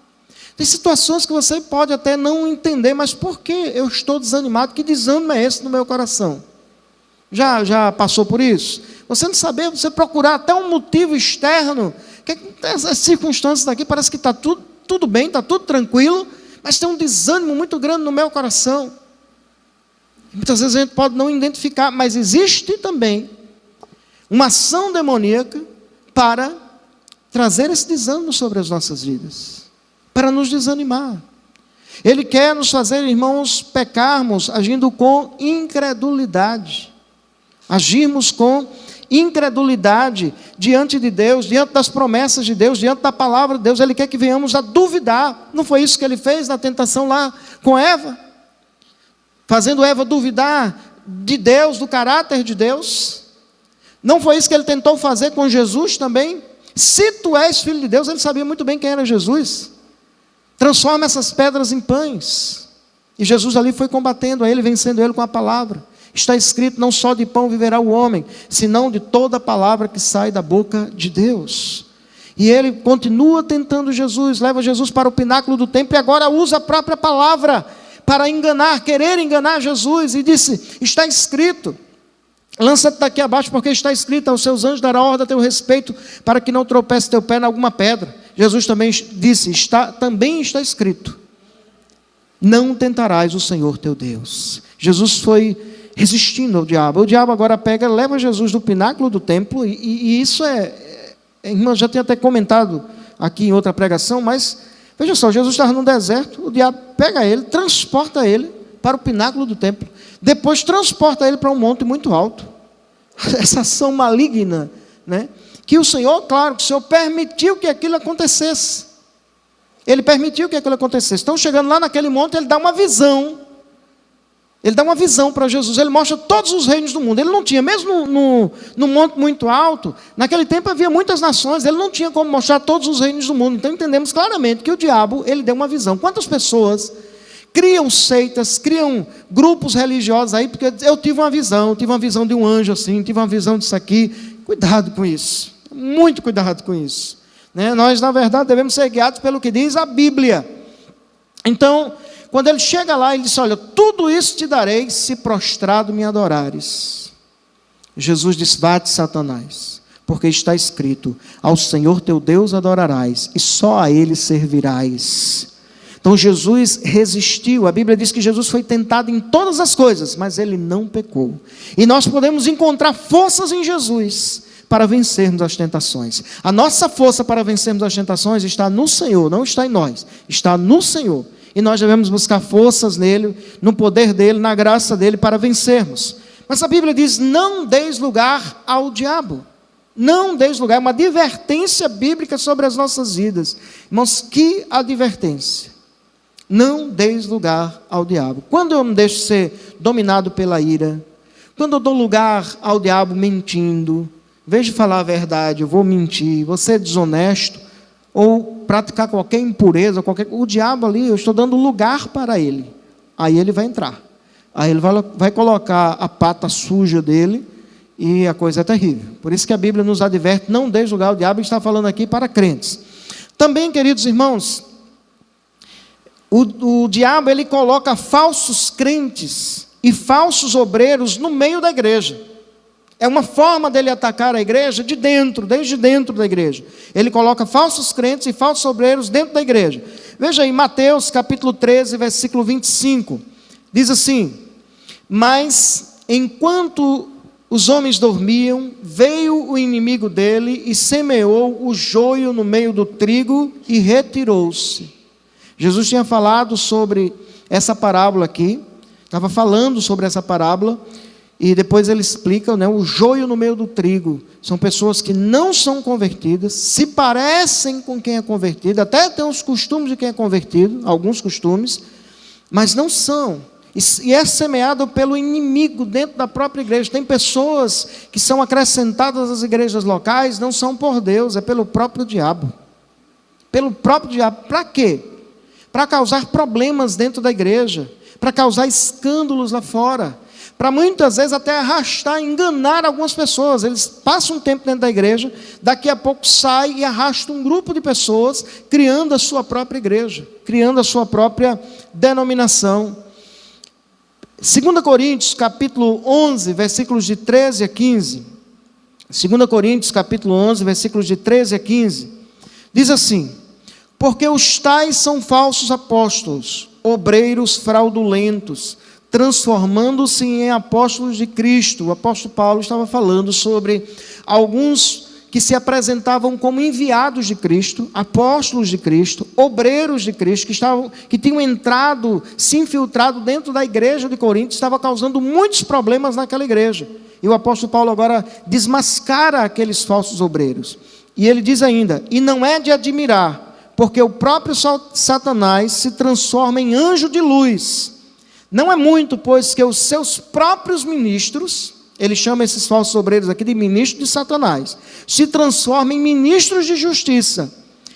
Tem situações que você pode até não entender, mas por que eu estou desanimado? Que desânimo é esse no meu coração? Já passou por isso? Você não saber, você procurar até um motivo externo, que essas circunstâncias daqui parece que está tudo bem, está tudo tranquilo, mas tem um desânimo muito grande no meu coração. Muitas vezes a gente pode não identificar, mas existe também uma ação demoníaca para trazer esse desânimo sobre as nossas vidas, para nos desanimar. Ele quer nos fazer, irmãos, pecarmos agindo com incredulidade. Agirmos com incredulidade diante de Deus, diante das promessas de Deus, diante da palavra de Deus. Ele quer que venhamos a duvidar. Não foi isso que ele fez na tentação lá com Eva? Fazendo Eva duvidar de Deus, do caráter de Deus. Não foi isso que ele tentou fazer com Jesus também? Se tu és filho de Deus, ele sabia muito bem quem era Jesus. Transforma essas pedras em pães. E Jesus ali foi combatendo a ele, vencendo ele com a palavra. Está escrito: não só de pão viverá o homem, senão de toda palavra que sai da boca de Deus. E ele continua tentando Jesus, leva Jesus para o pináculo do templo e agora usa a própria palavra para enganar, querer enganar Jesus. E disse: está escrito, lança-te daqui abaixo, porque está escrito: aos seus anjos dará ordem a teu respeito, para que não tropece teu pé em alguma pedra. Jesus também disse: também está escrito, não tentarás o Senhor teu Deus. Jesus foi resistindo ao diabo. O diabo agora pega, leva Jesus do pináculo do templo, e isso irmã, já tinha até comentado aqui em outra pregação, mas veja só, Jesus estava no deserto, o diabo pega ele, transporta ele para o pináculo do templo, depois transporta ele para um monte muito alto. Essa ação maligna, né? Que o Senhor, claro, que o Senhor permitiu que aquilo acontecesse. Ele permitiu que aquilo acontecesse. Então, chegando lá naquele monte, ele dá uma visão. Ele dá uma visão para Jesus. Ele mostra todos os reinos do mundo. Ele não tinha, mesmo no monte muito alto, naquele tempo havia muitas nações, ele não tinha como mostrar todos os reinos do mundo. Então, entendemos claramente que o diabo, ele deu uma visão. Quantas pessoas criam seitas, criam grupos religiosos aí, porque eu tive uma visão de um anjo assim, tive uma visão disso aqui. Cuidado com isso. Muito cuidado com isso. Nós, na verdade, devemos ser guiados pelo que diz a Bíblia. Então, quando ele chega lá, ele diz: olha, tudo isso te darei se prostrado me adorares. Jesus disse: vá-te, Satanás, porque está escrito: ao Senhor teu Deus adorarás, e só a Ele servirás. Então Jesus resistiu. A Bíblia diz que Jesus foi tentado em todas as coisas, mas Ele não pecou. E nós podemos encontrar forças em Jesus para vencermos as tentações. A nossa força para vencermos as tentações está no Senhor, não está em nós, está no Senhor. E nós devemos buscar forças nele, no poder dele, na graça dele, para vencermos. Mas a Bíblia diz: não deis lugar ao diabo. Não deis lugar. É uma advertência bíblica sobre as nossas vidas. Irmãos, que advertência. Não deis lugar ao diabo. Quando eu me deixo ser dominado pela ira, quando eu dou lugar ao diabo mentindo, em vez de falar a verdade, eu vou mentir, vou ser desonesto, ou praticar qualquer impureza, o diabo ali, eu estou dando lugar para ele. Aí ele vai entrar. Aí ele vai colocar a pata suja dele, e a coisa é terrível. Por isso que a Bíblia nos adverte: não deis lugar ao diabo. Está falando aqui para crentes. Também, queridos irmãos, o diabo, ele coloca falsos crentes e falsos obreiros no meio da igreja. É uma forma dele atacar a igreja de dentro, desde dentro da igreja. Ele coloca falsos crentes e falsos obreiros dentro da igreja. Veja aí, Mateus capítulo 13, versículo 25. Diz assim: mas enquanto os homens dormiam, veio o inimigo dele e semeou o joio no meio do trigo e retirou-se. Jesus tinha falado sobre essa parábola aqui, estava falando sobre essa parábola, e depois ele explica, o joio no meio do trigo. São pessoas que não são convertidas, se parecem com quem é convertido, até têm os costumes de quem é convertido, alguns costumes, mas não são. E é semeado pelo inimigo dentro da própria igreja. Tem pessoas que são acrescentadas às igrejas locais, não são por Deus, é pelo próprio diabo. Pelo próprio diabo. Para quê? Para causar problemas dentro da igreja, para causar escândalos lá fora, para muitas vezes até arrastar, enganar algumas pessoas. Eles passam um tempo dentro da igreja, daqui a pouco sai e arrasta um grupo de pessoas, criando a sua própria igreja, criando a sua própria denominação. 2 Coríntios capítulo 11, versículos de 13 a 15. 2 Coríntios capítulo 11, versículos de 13 a 15. Diz assim: porque os tais são falsos apóstolos, obreiros fraudulentos, transformando-se em apóstolos de Cristo. O apóstolo Paulo estava falando sobre alguns que se apresentavam como enviados de Cristo, apóstolos de Cristo, obreiros de Cristo, que tinham entrado, se infiltrado dentro da igreja de Corinto, estava causando muitos problemas naquela igreja. E o apóstolo Paulo agora desmascara aqueles falsos obreiros. E ele diz ainda: e não é de admirar, porque o próprio Satanás se transforma em anjo de luz. Não é muito, pois, que os seus próprios ministros, ele chama esses falsos obreiros aqui de ministros de Satanás, se transformam em ministros de justiça,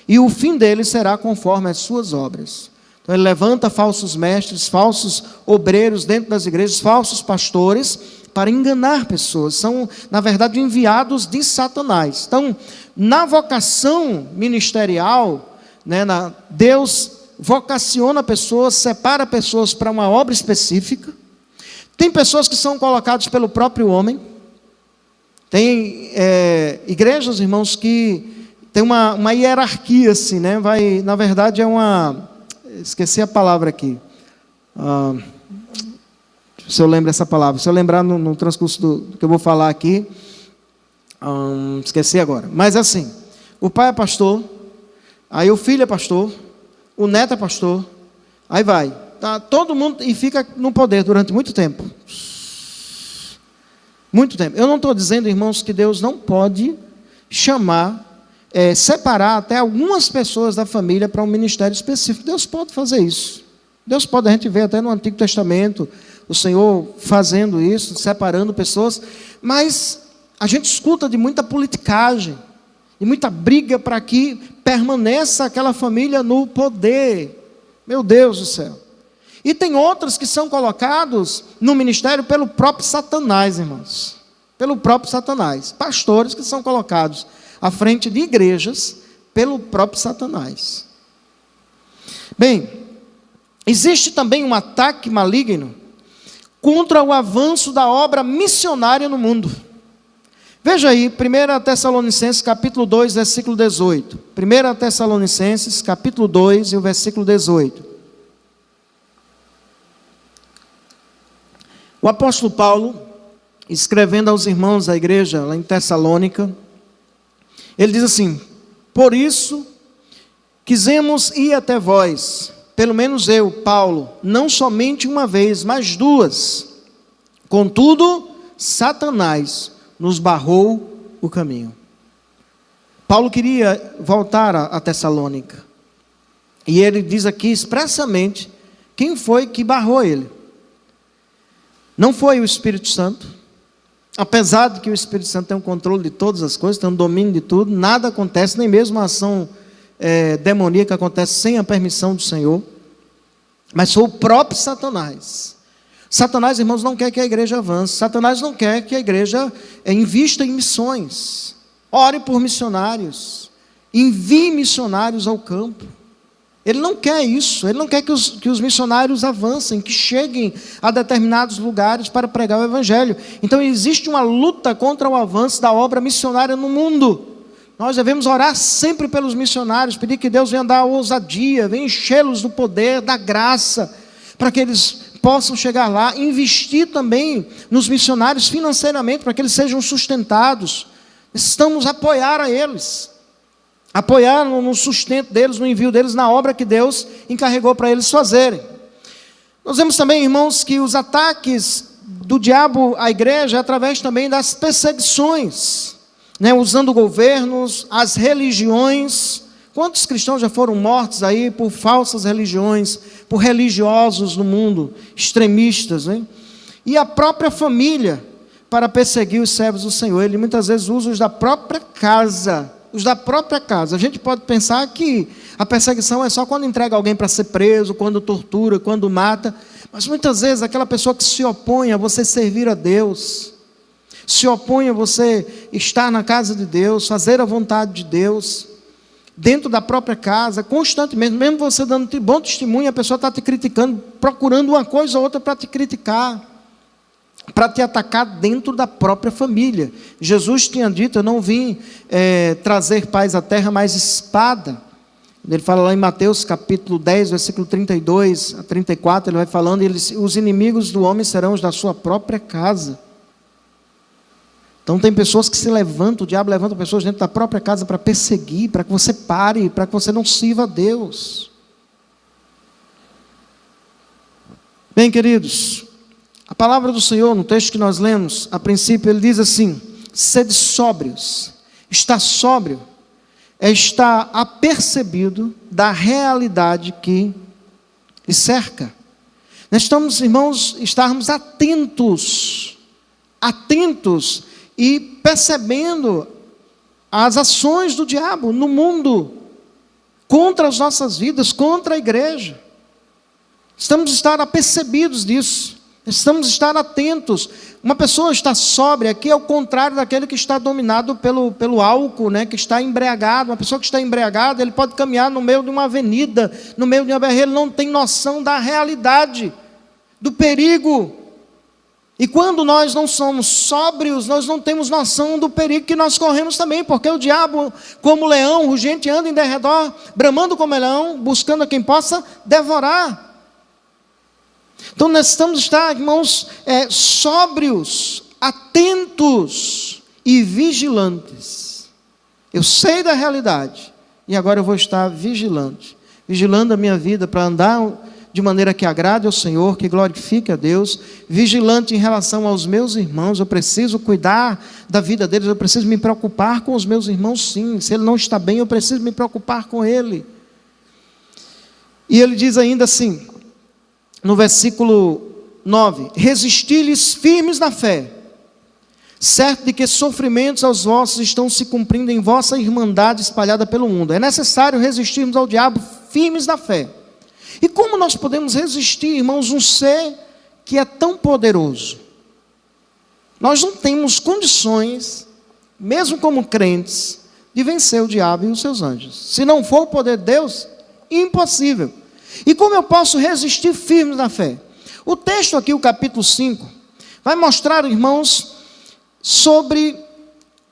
e o fim deles será conforme as suas obras. Então ele levanta falsos mestres, falsos obreiros dentro das igrejas, falsos pastores, para enganar pessoas. São, na verdade, enviados de Satanás. Então, na vocação ministerial, Deus vocaciona pessoas, separa pessoas para uma obra específica. Tem pessoas que são colocadas pelo próprio homem. Tem igrejas, irmãos, que tem uma hierarquia assim, na verdade esqueci a palavra aqui. Se eu lembro essa palavra. Se eu lembrar no transcurso do que eu vou falar aqui, esqueci agora. Mas assim, o pai é pastor, aí o filho é pastor, o neto é pastor, aí vai. Tá, todo mundo e fica no poder durante muito tempo. Muito tempo. Eu não estou dizendo, irmãos, que Deus não pode separar até algumas pessoas da família para um ministério específico. Deus pode fazer isso. Deus pode, a gente vê até no Antigo Testamento, o Senhor fazendo isso, separando pessoas, mas a gente escuta de muita politicagem, e muita briga para que permaneça aquela família no poder. Meu Deus do céu. E tem outros que são colocados no ministério pelo próprio Satanás, irmãos. Pelo próprio Satanás. Pastores que são colocados à frente de igrejas pelo próprio Satanás. Bem, existe também um ataque maligno contra o avanço da obra missionária no mundo. Veja aí, 1 Tessalonicenses capítulo 2, versículo 18. 1 Tessalonicenses capítulo 2 e o versículo 18. O apóstolo Paulo, escrevendo aos irmãos da igreja lá em Tessalônica, ele diz assim: por isso quisemos ir até vós, pelo menos eu, Paulo, não somente uma vez, mas duas. Contudo, Satanás nos barrou o caminho. Paulo queria voltar a Tessalônica. E ele diz aqui expressamente quem foi que barrou ele. Não foi o Espírito Santo. Apesar de que o Espírito Santo tem o controle de todas as coisas, tem o domínio de tudo, nada acontece, nem mesmo a ação demoníaca acontece sem a permissão do Senhor. Mas foi o próprio Satanás. Satanás, irmãos, não quer que a igreja avance. Satanás não quer que a igreja invista em missões. Ore por missionários. Envie missionários ao campo. Ele não quer isso. Ele não quer que os missionários avancem, que cheguem a determinados lugares para pregar o Evangelho. Então existe uma luta contra o avanço da obra missionária no mundo. Nós devemos orar sempre pelos missionários, pedir que Deus venha dar ousadia, venha enchê-los do poder, da graça, para que eles possam chegar lá, investir também nos missionários financeiramente, para que eles sejam sustentados. Necessitamos apoiar a eles, apoiar no sustento deles, no envio deles, na obra que Deus encarregou para eles fazerem. Nós vemos também, irmãos, que os ataques do diabo à igreja é através também das perseguições, usando governos, as religiões. Quantos cristãos já foram mortos aí por falsas religiões, por religiosos no mundo, extremistas, E a própria família, para perseguir os servos do Senhor. Ele muitas vezes usa os da própria casa. Os da própria casa. A gente pode pensar que a perseguição é só quando entrega alguém para ser preso, quando tortura, quando mata. Mas muitas vezes aquela pessoa que se opõe a você servir a Deus, se opõe a você estar na casa de Deus, fazer a vontade de Deus, dentro da própria casa, constantemente, mesmo você dando bom testemunho, a pessoa está te criticando, procurando uma coisa ou outra para te criticar, para te atacar dentro da própria família. Jesus tinha dito: eu não vim trazer paz à terra, mas espada. Ele fala lá em Mateus capítulo 10, versículo 32 a 34, ele vai falando, os inimigos do homem serão os da sua própria casa. Então tem pessoas que se levantam, o diabo levanta pessoas dentro da própria casa para perseguir, para que você pare, para que você não sirva a Deus. Bem, queridos, A palavra do Senhor, no texto que nós lemos, a princípio, ele diz assim: sede sóbrios. Estar sóbrio é estar apercebido da realidade que lhe cerca. Nós estamos, irmãos, estarmos atentos e percebendo as ações do diabo no mundo, contra as nossas vidas, contra a igreja. Estamos a estar apercebidos disso. Estamos a estar atentos. Uma pessoa está sóbria aqui é o contrário daquele que está dominado pelo álcool, né? Que está embriagado. Uma pessoa que está embriagada, ele pode caminhar no meio de uma avenida, no meio de uma barreira, ele não tem noção da realidade, do perigo. E quando nós não somos sóbrios, nós não temos noção do perigo que nós corremos também, porque o diabo, como leão rugente, anda em derredor, bramando como leão, buscando a quem possa devorar. Então nós estamos a estar, irmãos, sóbrios, atentos e vigilantes. Eu sei da realidade e agora eu vou estar vigilante, vigilando a minha vida para andar de maneira que agrade ao Senhor, que glorifique a Deus, vigilante em relação aos meus irmãos. Eu preciso cuidar da vida deles, eu preciso me preocupar com os meus irmãos, sim. Se ele não está bem, eu preciso me preocupar com ele. E ele diz ainda assim, no versículo 9: resisti-lhes firmes na fé, certo de que sofrimentos aos vossos estão se cumprindo em vossa irmandade espalhada pelo mundo. É necessário resistirmos ao diabo firmes na fé. E como nós podemos resistir, irmãos, um ser que é tão poderoso? Nós não temos condições, mesmo como crentes, de vencer o diabo e os seus anjos. Se não for o poder de Deus, impossível. E como eu posso resistir firmes na fé? O texto aqui, o capítulo 5, vai mostrar, irmãos, sobre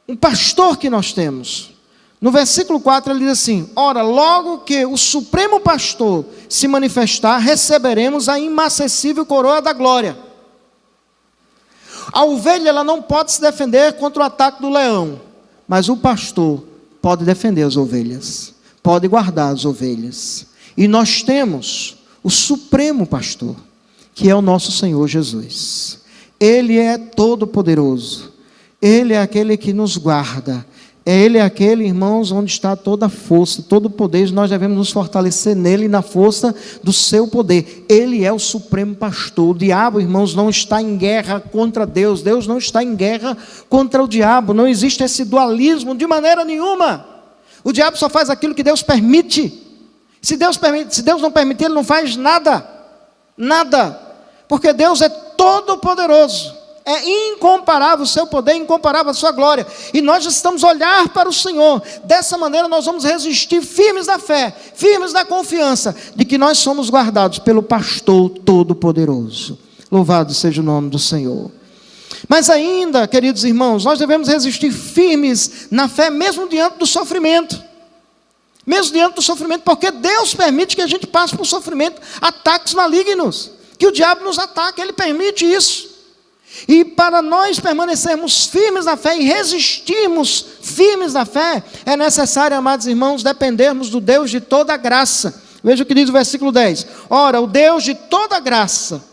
um pastor que nós temos. No versículo 4 ele diz assim: ora, logo que o supremo pastor se manifestar, receberemos a inacessível coroa da glória. A ovelha, ela não pode se defender contra o ataque do leão, mas o pastor pode defender as ovelhas, pode guardar as ovelhas. E nós temos o supremo pastor, que é o nosso Senhor Jesus. Ele é todo poderoso, Ele é aquele que nos guarda. Ele é aquele, irmãos, onde está toda a força, todo o poder. Nós devemos nos fortalecer nele, na força do seu poder. Ele é o supremo pastor. O diabo, irmãos, não está em guerra contra Deus. Deus não está em guerra contra o diabo. Não existe esse dualismo de maneira nenhuma. O diabo só faz aquilo que Deus permite. Se Deus não permitir, ele não faz nada. Nada. Porque Deus é todo poderoso. É incomparável o seu poder, incomparável a sua glória. E nós estamos a olhar para o Senhor. Dessa maneira nós vamos resistir firmes na fé, firmes na confiança de que nós somos guardados pelo pastor todo-poderoso. Louvado seja o nome do Senhor. Mas ainda, queridos irmãos, nós devemos resistir firmes na fé, mesmo diante do sofrimento. Mesmo diante do sofrimento, porque Deus permite que a gente passe por sofrimento, ataques malignos, que o diabo nos ataque, Ele permite isso. E para nós permanecermos firmes na fé e resistirmos firmes na fé, é necessário, amados irmãos, dependermos do Deus de toda graça. Veja o que diz o versículo 10. Ora, o Deus de toda graça,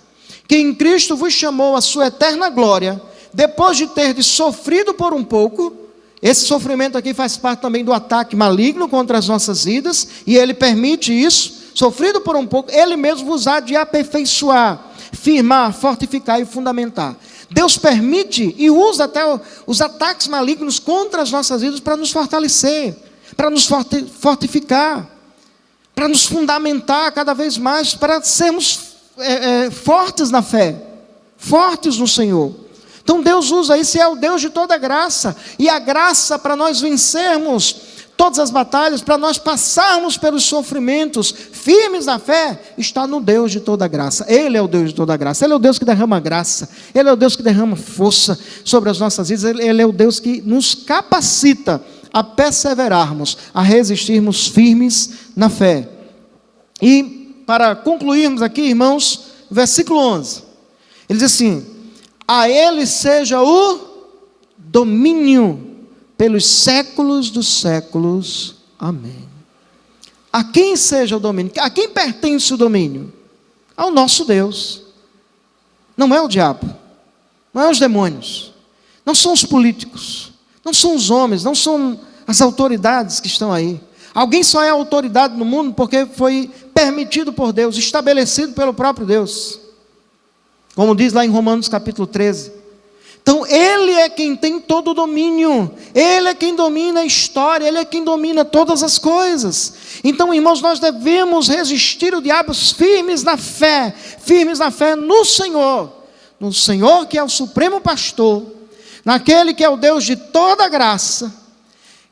que em Cristo vos chamou a sua eterna glória, depois de ter sofrido por um pouco, esse sofrimento aqui faz parte também do ataque maligno contra as nossas vidas, e Ele permite isso, sofrido por um pouco, Ele mesmo vos há de aperfeiçoar, firmar, fortificar e fundamentar. Deus permite e usa até os ataques malignos contra as nossas vidas para nos fortalecer, para nos fortificar, para nos fundamentar cada vez mais, para sermos fortes na fé, fortes no Senhor. Então Deus usa isso, é o Deus de toda graça, e a graça para nós vencermos todas as batalhas, para nós passarmos pelos sofrimentos firmes na fé, está no Deus de toda graça. Ele é o Deus de toda graça. Ele é o Deus que derrama graça. Ele é o Deus que derrama força sobre as nossas vidas. Ele é o Deus que nos capacita a perseverarmos, a resistirmos firmes na fé. E para concluirmos aqui, irmãos, versículo 11. Ele diz assim: a Ele seja o domínio pelos séculos dos séculos. Amém. A quem seja o domínio? A quem pertence o domínio? Ao nosso Deus. Não é o diabo, não é os demônios, não são os políticos, não são os homens, não são as autoridades que estão aí. Alguém só é autoridade no mundo porque foi permitido por Deus, estabelecido pelo próprio Deus. Como diz lá em Romanos capítulo 13. Então Ele é quem tem todo o domínio, Ele é quem domina a história, Ele é quem domina todas as coisas. Então, irmãos, nós devemos resistir ao diabo firmes na fé no Senhor que é o supremo pastor, naquele que é o Deus de toda graça,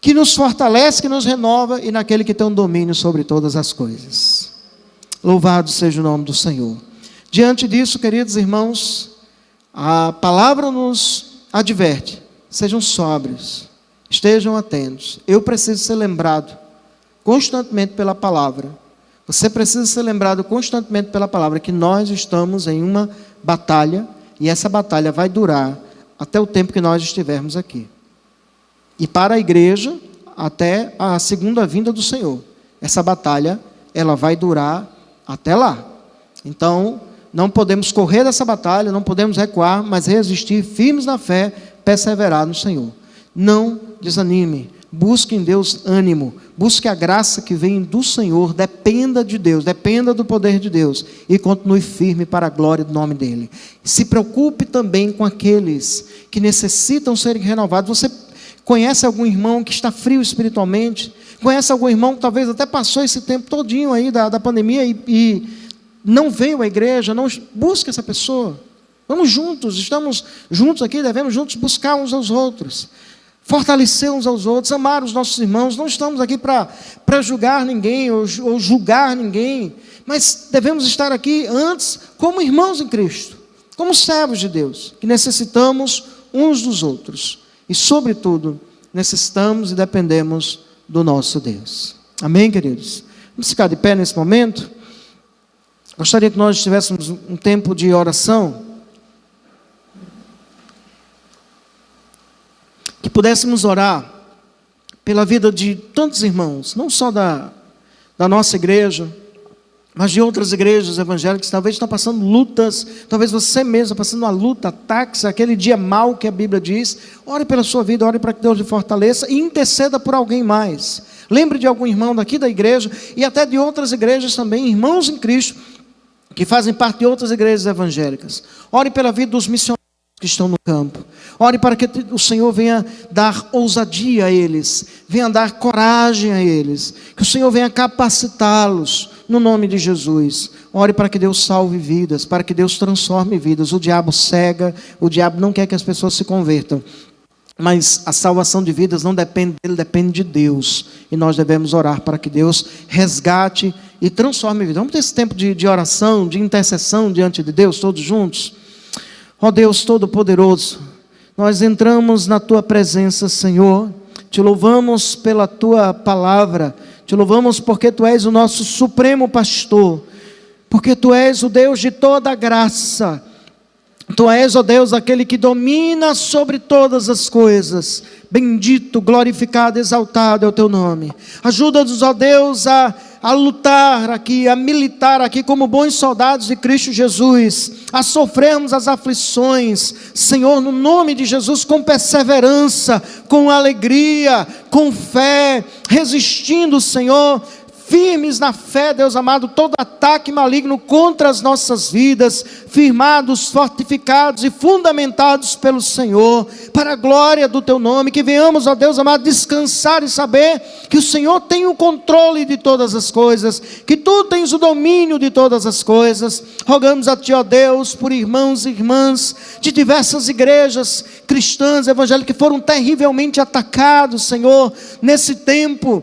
que nos fortalece, que nos renova, e naquele que tem um domínio sobre todas as coisas. Louvado seja o nome do Senhor. Diante disso, queridos irmãos, a palavra nos adverte: sejam sóbrios, estejam atentos. Eu preciso ser lembrado constantemente pela palavra. Você precisa ser lembrado constantemente pela palavra que nós estamos em uma batalha, e essa batalha vai durar até o tempo que nós estivermos aqui. E para a igreja, até a segunda vinda do Senhor. Essa batalha, ela vai durar até lá. Então, não podemos correr dessa batalha, não podemos recuar, mas resistir firmes na fé, perseverar no Senhor. Não desanime, busque em Deus ânimo, busque a graça que vem do Senhor, dependa de Deus, dependa do poder de Deus, e continue firme para a glória do nome dEle. Se preocupe também com aqueles que necessitam ser renovados. Você conhece algum irmão que está frio espiritualmente? Conhece algum irmão que talvez até passou esse tempo todinho aí da pandemia e não veio à igreja? Não busque essa pessoa. Vamos juntos, estamos juntos aqui, devemos juntos buscar uns aos outros, fortalecer uns aos outros, amar os nossos irmãos. Não estamos aqui para julgar ninguém ou julgar ninguém, mas devemos estar aqui antes como irmãos em Cristo, como servos de Deus, que necessitamos uns dos outros e, sobretudo, necessitamos e dependemos do nosso Deus. Amém, queridos? Vamos ficar de pé nesse momento. Gostaria que nós tivéssemos um tempo de oração, que pudéssemos orar pela vida de tantos irmãos, não só da nossa igreja, mas de outras igrejas evangélicas que talvez estão passando lutas, talvez você mesmo está passando uma luta, ataques, aquele dia mau que a Bíblia diz. Ore pela sua vida, ore para que Deus lhe fortaleça e interceda por alguém mais. Lembre de algum irmão daqui da igreja e até de outras igrejas também, irmãos em Cristo, que fazem parte de outras igrejas evangélicas. Ore pela vida dos missionários que estão no campo. Ore para que o Senhor venha dar ousadia a eles, venha dar coragem a eles, que o Senhor venha capacitá-los no nome de Jesus. Ore para que Deus salve vidas, para que Deus transforme vidas. O diabo cega, o diabo não quer que as pessoas se convertam, mas a salvação de vidas não depende dele, depende de Deus, e nós devemos orar para que Deus resgate e transforme vidas. Vamos ter esse tempo de oração, de intercessão diante de Deus, todos juntos. Ó Deus Todo-Poderoso, nós entramos na Tua presença, Senhor, te louvamos pela Tua palavra, te louvamos porque Tu és o nosso supremo pastor, porque Tu és o Deus de toda graça, Tu és, ó Deus, aquele que domina sobre todas as coisas. Bendito, glorificado, exaltado é o Teu nome. Ajuda-nos, ó Deus, a lutar aqui, a militar aqui como bons soldados de Cristo Jesus, a sofrermos as aflições, Senhor, no nome de Jesus, com perseverança, com alegria, com fé, resistindo, Senhor, firmes na fé, Deus amado, todo ataque maligno contra as nossas vidas, firmados, fortificados e fundamentados pelo Senhor, para a glória do Teu nome, que venhamos, ó Deus amado, descansar e saber que o Senhor tem o controle de todas as coisas, que Tu tens o domínio de todas as coisas. Rogamos a Ti, ó Deus, por irmãos e irmãs de diversas igrejas cristãs, evangélicas, que foram terrivelmente atacados, Senhor, nesse tempo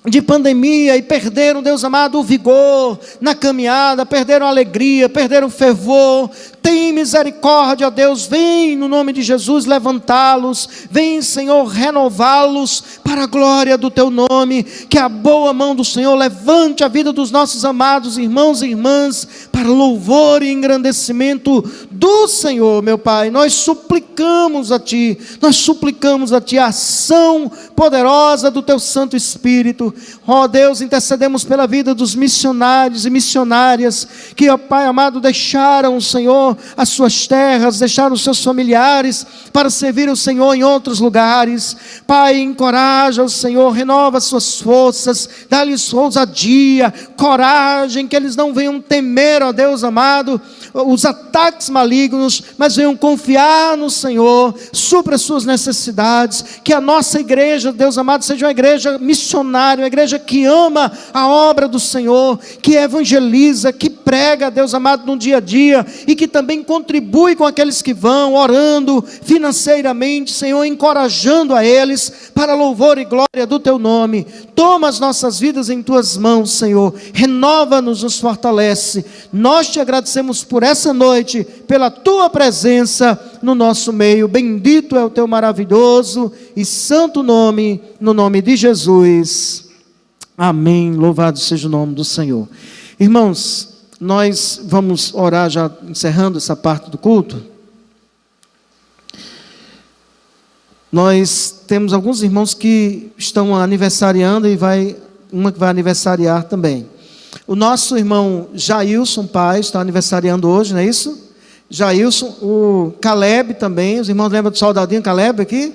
de pandemia, e perderam, Deus amado, o vigor na caminhada, perderam a alegria, perderam o fervor. Tem misericórdia, ó Deus, vem no nome de Jesus levantá-los, vem, Senhor, renová-los para a glória do Teu nome. Que a boa mão do Senhor levante a vida dos nossos amados irmãos e irmãs para louvor e engrandecimento do Senhor, meu Pai. Nós suplicamos a Ti a ação poderosa do Teu Santo Espírito. Ó Deus, intercedemos pela vida dos missionários e missionárias que, ó Pai amado, deixaram, Senhor, as suas terras, deixaram os seus familiares para servir o Senhor em outros lugares. Pai, encoraja o Senhor, renova suas forças, dá-lhes ousadia, coragem, que eles não venham temer, ó Deus amado, os ataques malignos, mas venham confiar no Senhor, supra as suas necessidades. Que a nossa igreja, Deus amado, seja uma igreja missionária, uma igreja que ama a obra do Senhor, que evangeliza, que prega, Deus amado, no dia a dia, e que também contribui com aqueles que vão, orando financeiramente, Senhor, encorajando a eles, para louvor e glória do Teu nome. Toma as nossas vidas em Tuas mãos, Senhor, renova-nos, nos fortalece. Nós Te agradecemos por essa noite, pela Tua presença no nosso meio. Bendito é o Teu maravilhoso e santo nome, no nome de Jesus. Amém. Louvado seja o nome do Senhor. Irmãos, nós vamos orar já encerrando essa parte do culto. Nós temos alguns irmãos que estão aniversariando e uma que vai aniversariar também. O nosso irmão Jailson Paz está aniversariando hoje, não é isso? Jailson, o Caleb também. Os irmãos lembram do Soldadinho Caleb aqui?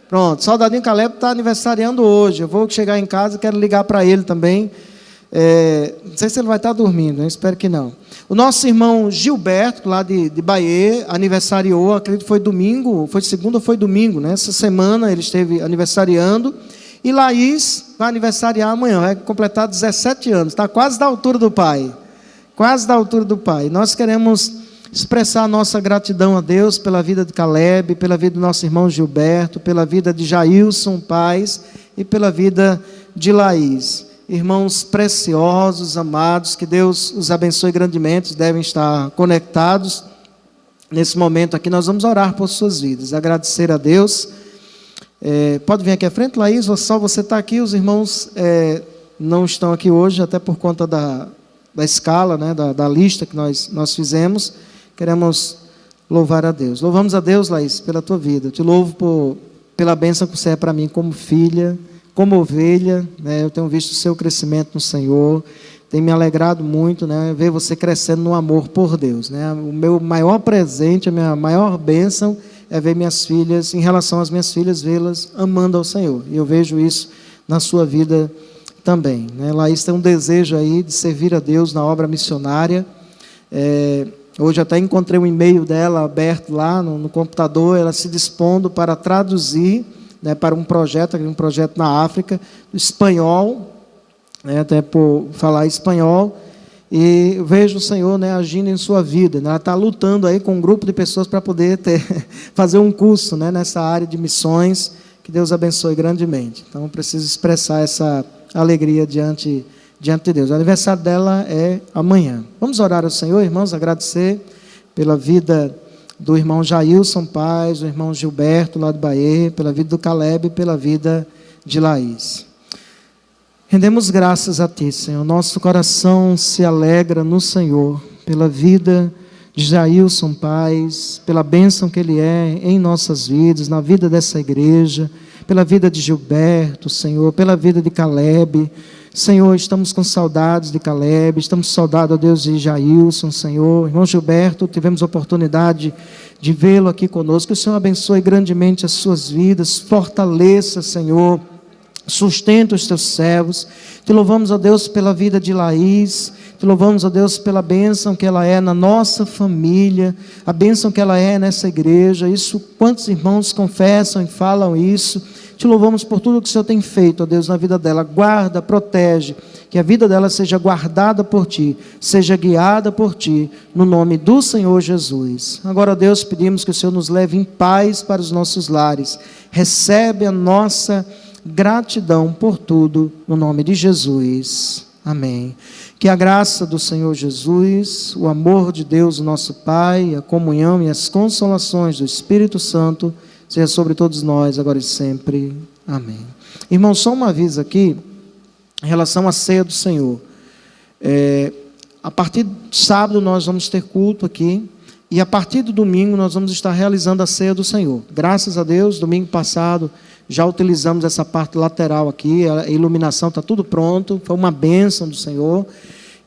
Pronto, Soldadinho Caleb está aniversariando hoje. Eu vou chegar em casa e quero ligar para ele também. Não sei se ele vai estar dormindo, eu espero que não. O nosso irmão Gilberto, lá de Bahia, aniversariou, acredito que foi domingo, foi segunda ou foi domingo, né? Essa semana ele esteve aniversariando. E Laís vai aniversariar amanhã, vai completar 17 anos, está quase da altura do pai. Quase da altura do pai. Nós queremos expressar a nossa gratidão a Deus pela vida de Caleb, pela vida do nosso irmão Gilberto, pela vida de Jailson Paz e pela vida de Laís. Irmãos preciosos, amados, que Deus os abençoe grandemente, devem estar conectados. Nesse momento aqui nós vamos orar por suas vidas, agradecer a Deus. Pode vir aqui à frente, Laís, ou só você está aqui, os irmãos não estão aqui hoje, até por conta da escala, né, da lista que nós fizemos. Queremos louvar a Deus. Louvamos a Deus, Laís, pela tua vida. Eu te louvo pela bênção que você é para mim como filha, como ovelha, né? Eu tenho visto o seu crescimento no Senhor, tem me alegrado muito, né, ver você crescendo no amor por Deus, né? O meu maior presente, a minha maior bênção é ver minhas filhas, em relação às minhas filhas, vê-las amando ao Senhor. E eu vejo isso na sua vida também, né? Laís tem um desejo aí de servir a Deus na obra missionária. Hoje até encontrei um e-mail dela aberto lá no computador, ela se dispondo para traduzir, né, para um projeto na África, do espanhol, né, até por falar espanhol. E eu vejo o Senhor, né, agindo em sua vida, né? Ela está lutando aí com um grupo de pessoas para poder fazer um curso, né, nessa área de missões. Que Deus abençoe grandemente. Então, eu preciso expressar essa alegria diante de Deus. O aniversário dela é amanhã. Vamos orar ao Senhor, irmãos, agradecer pela vida do irmão Jailson Paz, do irmão Gilberto, lá de Bahia, pela vida do Caleb e pela vida de Laís. Rendemos graças a Ti, Senhor. Nosso coração se alegra no Senhor, pela vida de Jailson Paz, pela bênção que ele é em nossas vidas, na vida dessa igreja, pela vida de Gilberto, Senhor, pela vida de Caleb. Senhor, estamos com saudades de Caleb, estamos com saudade, ó Deus, de Jailson, Senhor. Irmão Gilberto, tivemos a oportunidade de vê-lo aqui conosco. Que o Senhor abençoe grandemente as suas vidas, fortaleça, Senhor, sustenta os teus servos. Te louvamos, ó Deus, pela vida de Laís. Te louvamos, ó Deus, pela bênção que ela é na nossa família, a bênção que ela é nessa igreja. Isso, quantos irmãos confessam e falam isso. Te louvamos por tudo que o Senhor tem feito, ó Deus, na vida dela. Guarda, protege, que a vida dela seja guardada por Ti, seja guiada por Ti, no nome do Senhor Jesus. Agora, ó Deus, pedimos que o Senhor nos leve em paz para os nossos lares. Recebe a nossa gratidão por tudo, no nome de Jesus. Amém. Que a graça do Senhor Jesus, o amor de Deus, o nosso Pai, a comunhão e as consolações do Espírito Santo seja sobre todos nós, agora e sempre. Amém. Irmão, só um aviso aqui, em relação à ceia do Senhor. A partir de sábado nós vamos ter culto aqui, E a partir do domingo nós vamos estar realizando a ceia do Senhor. Graças a Deus, domingo passado já utilizamos essa parte lateral aqui, a iluminação está tudo pronto, foi uma bênção do Senhor.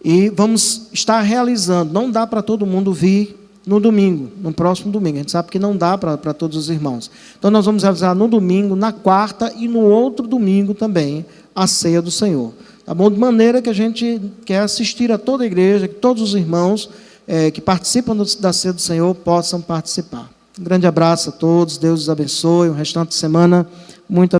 E vamos estar realizando, não dá para todo mundo vir no domingo, no próximo domingo, a gente sabe que não dá para todos os irmãos. Então nós vamos realizar no domingo, na quarta e no outro domingo também, a ceia do Senhor. Tá bom? De maneira que a gente quer assistir a toda a igreja, que todos os irmãos que participam da ceia do Senhor possam participar. Um grande abraço a todos, Deus os abençoe, o restante de semana muito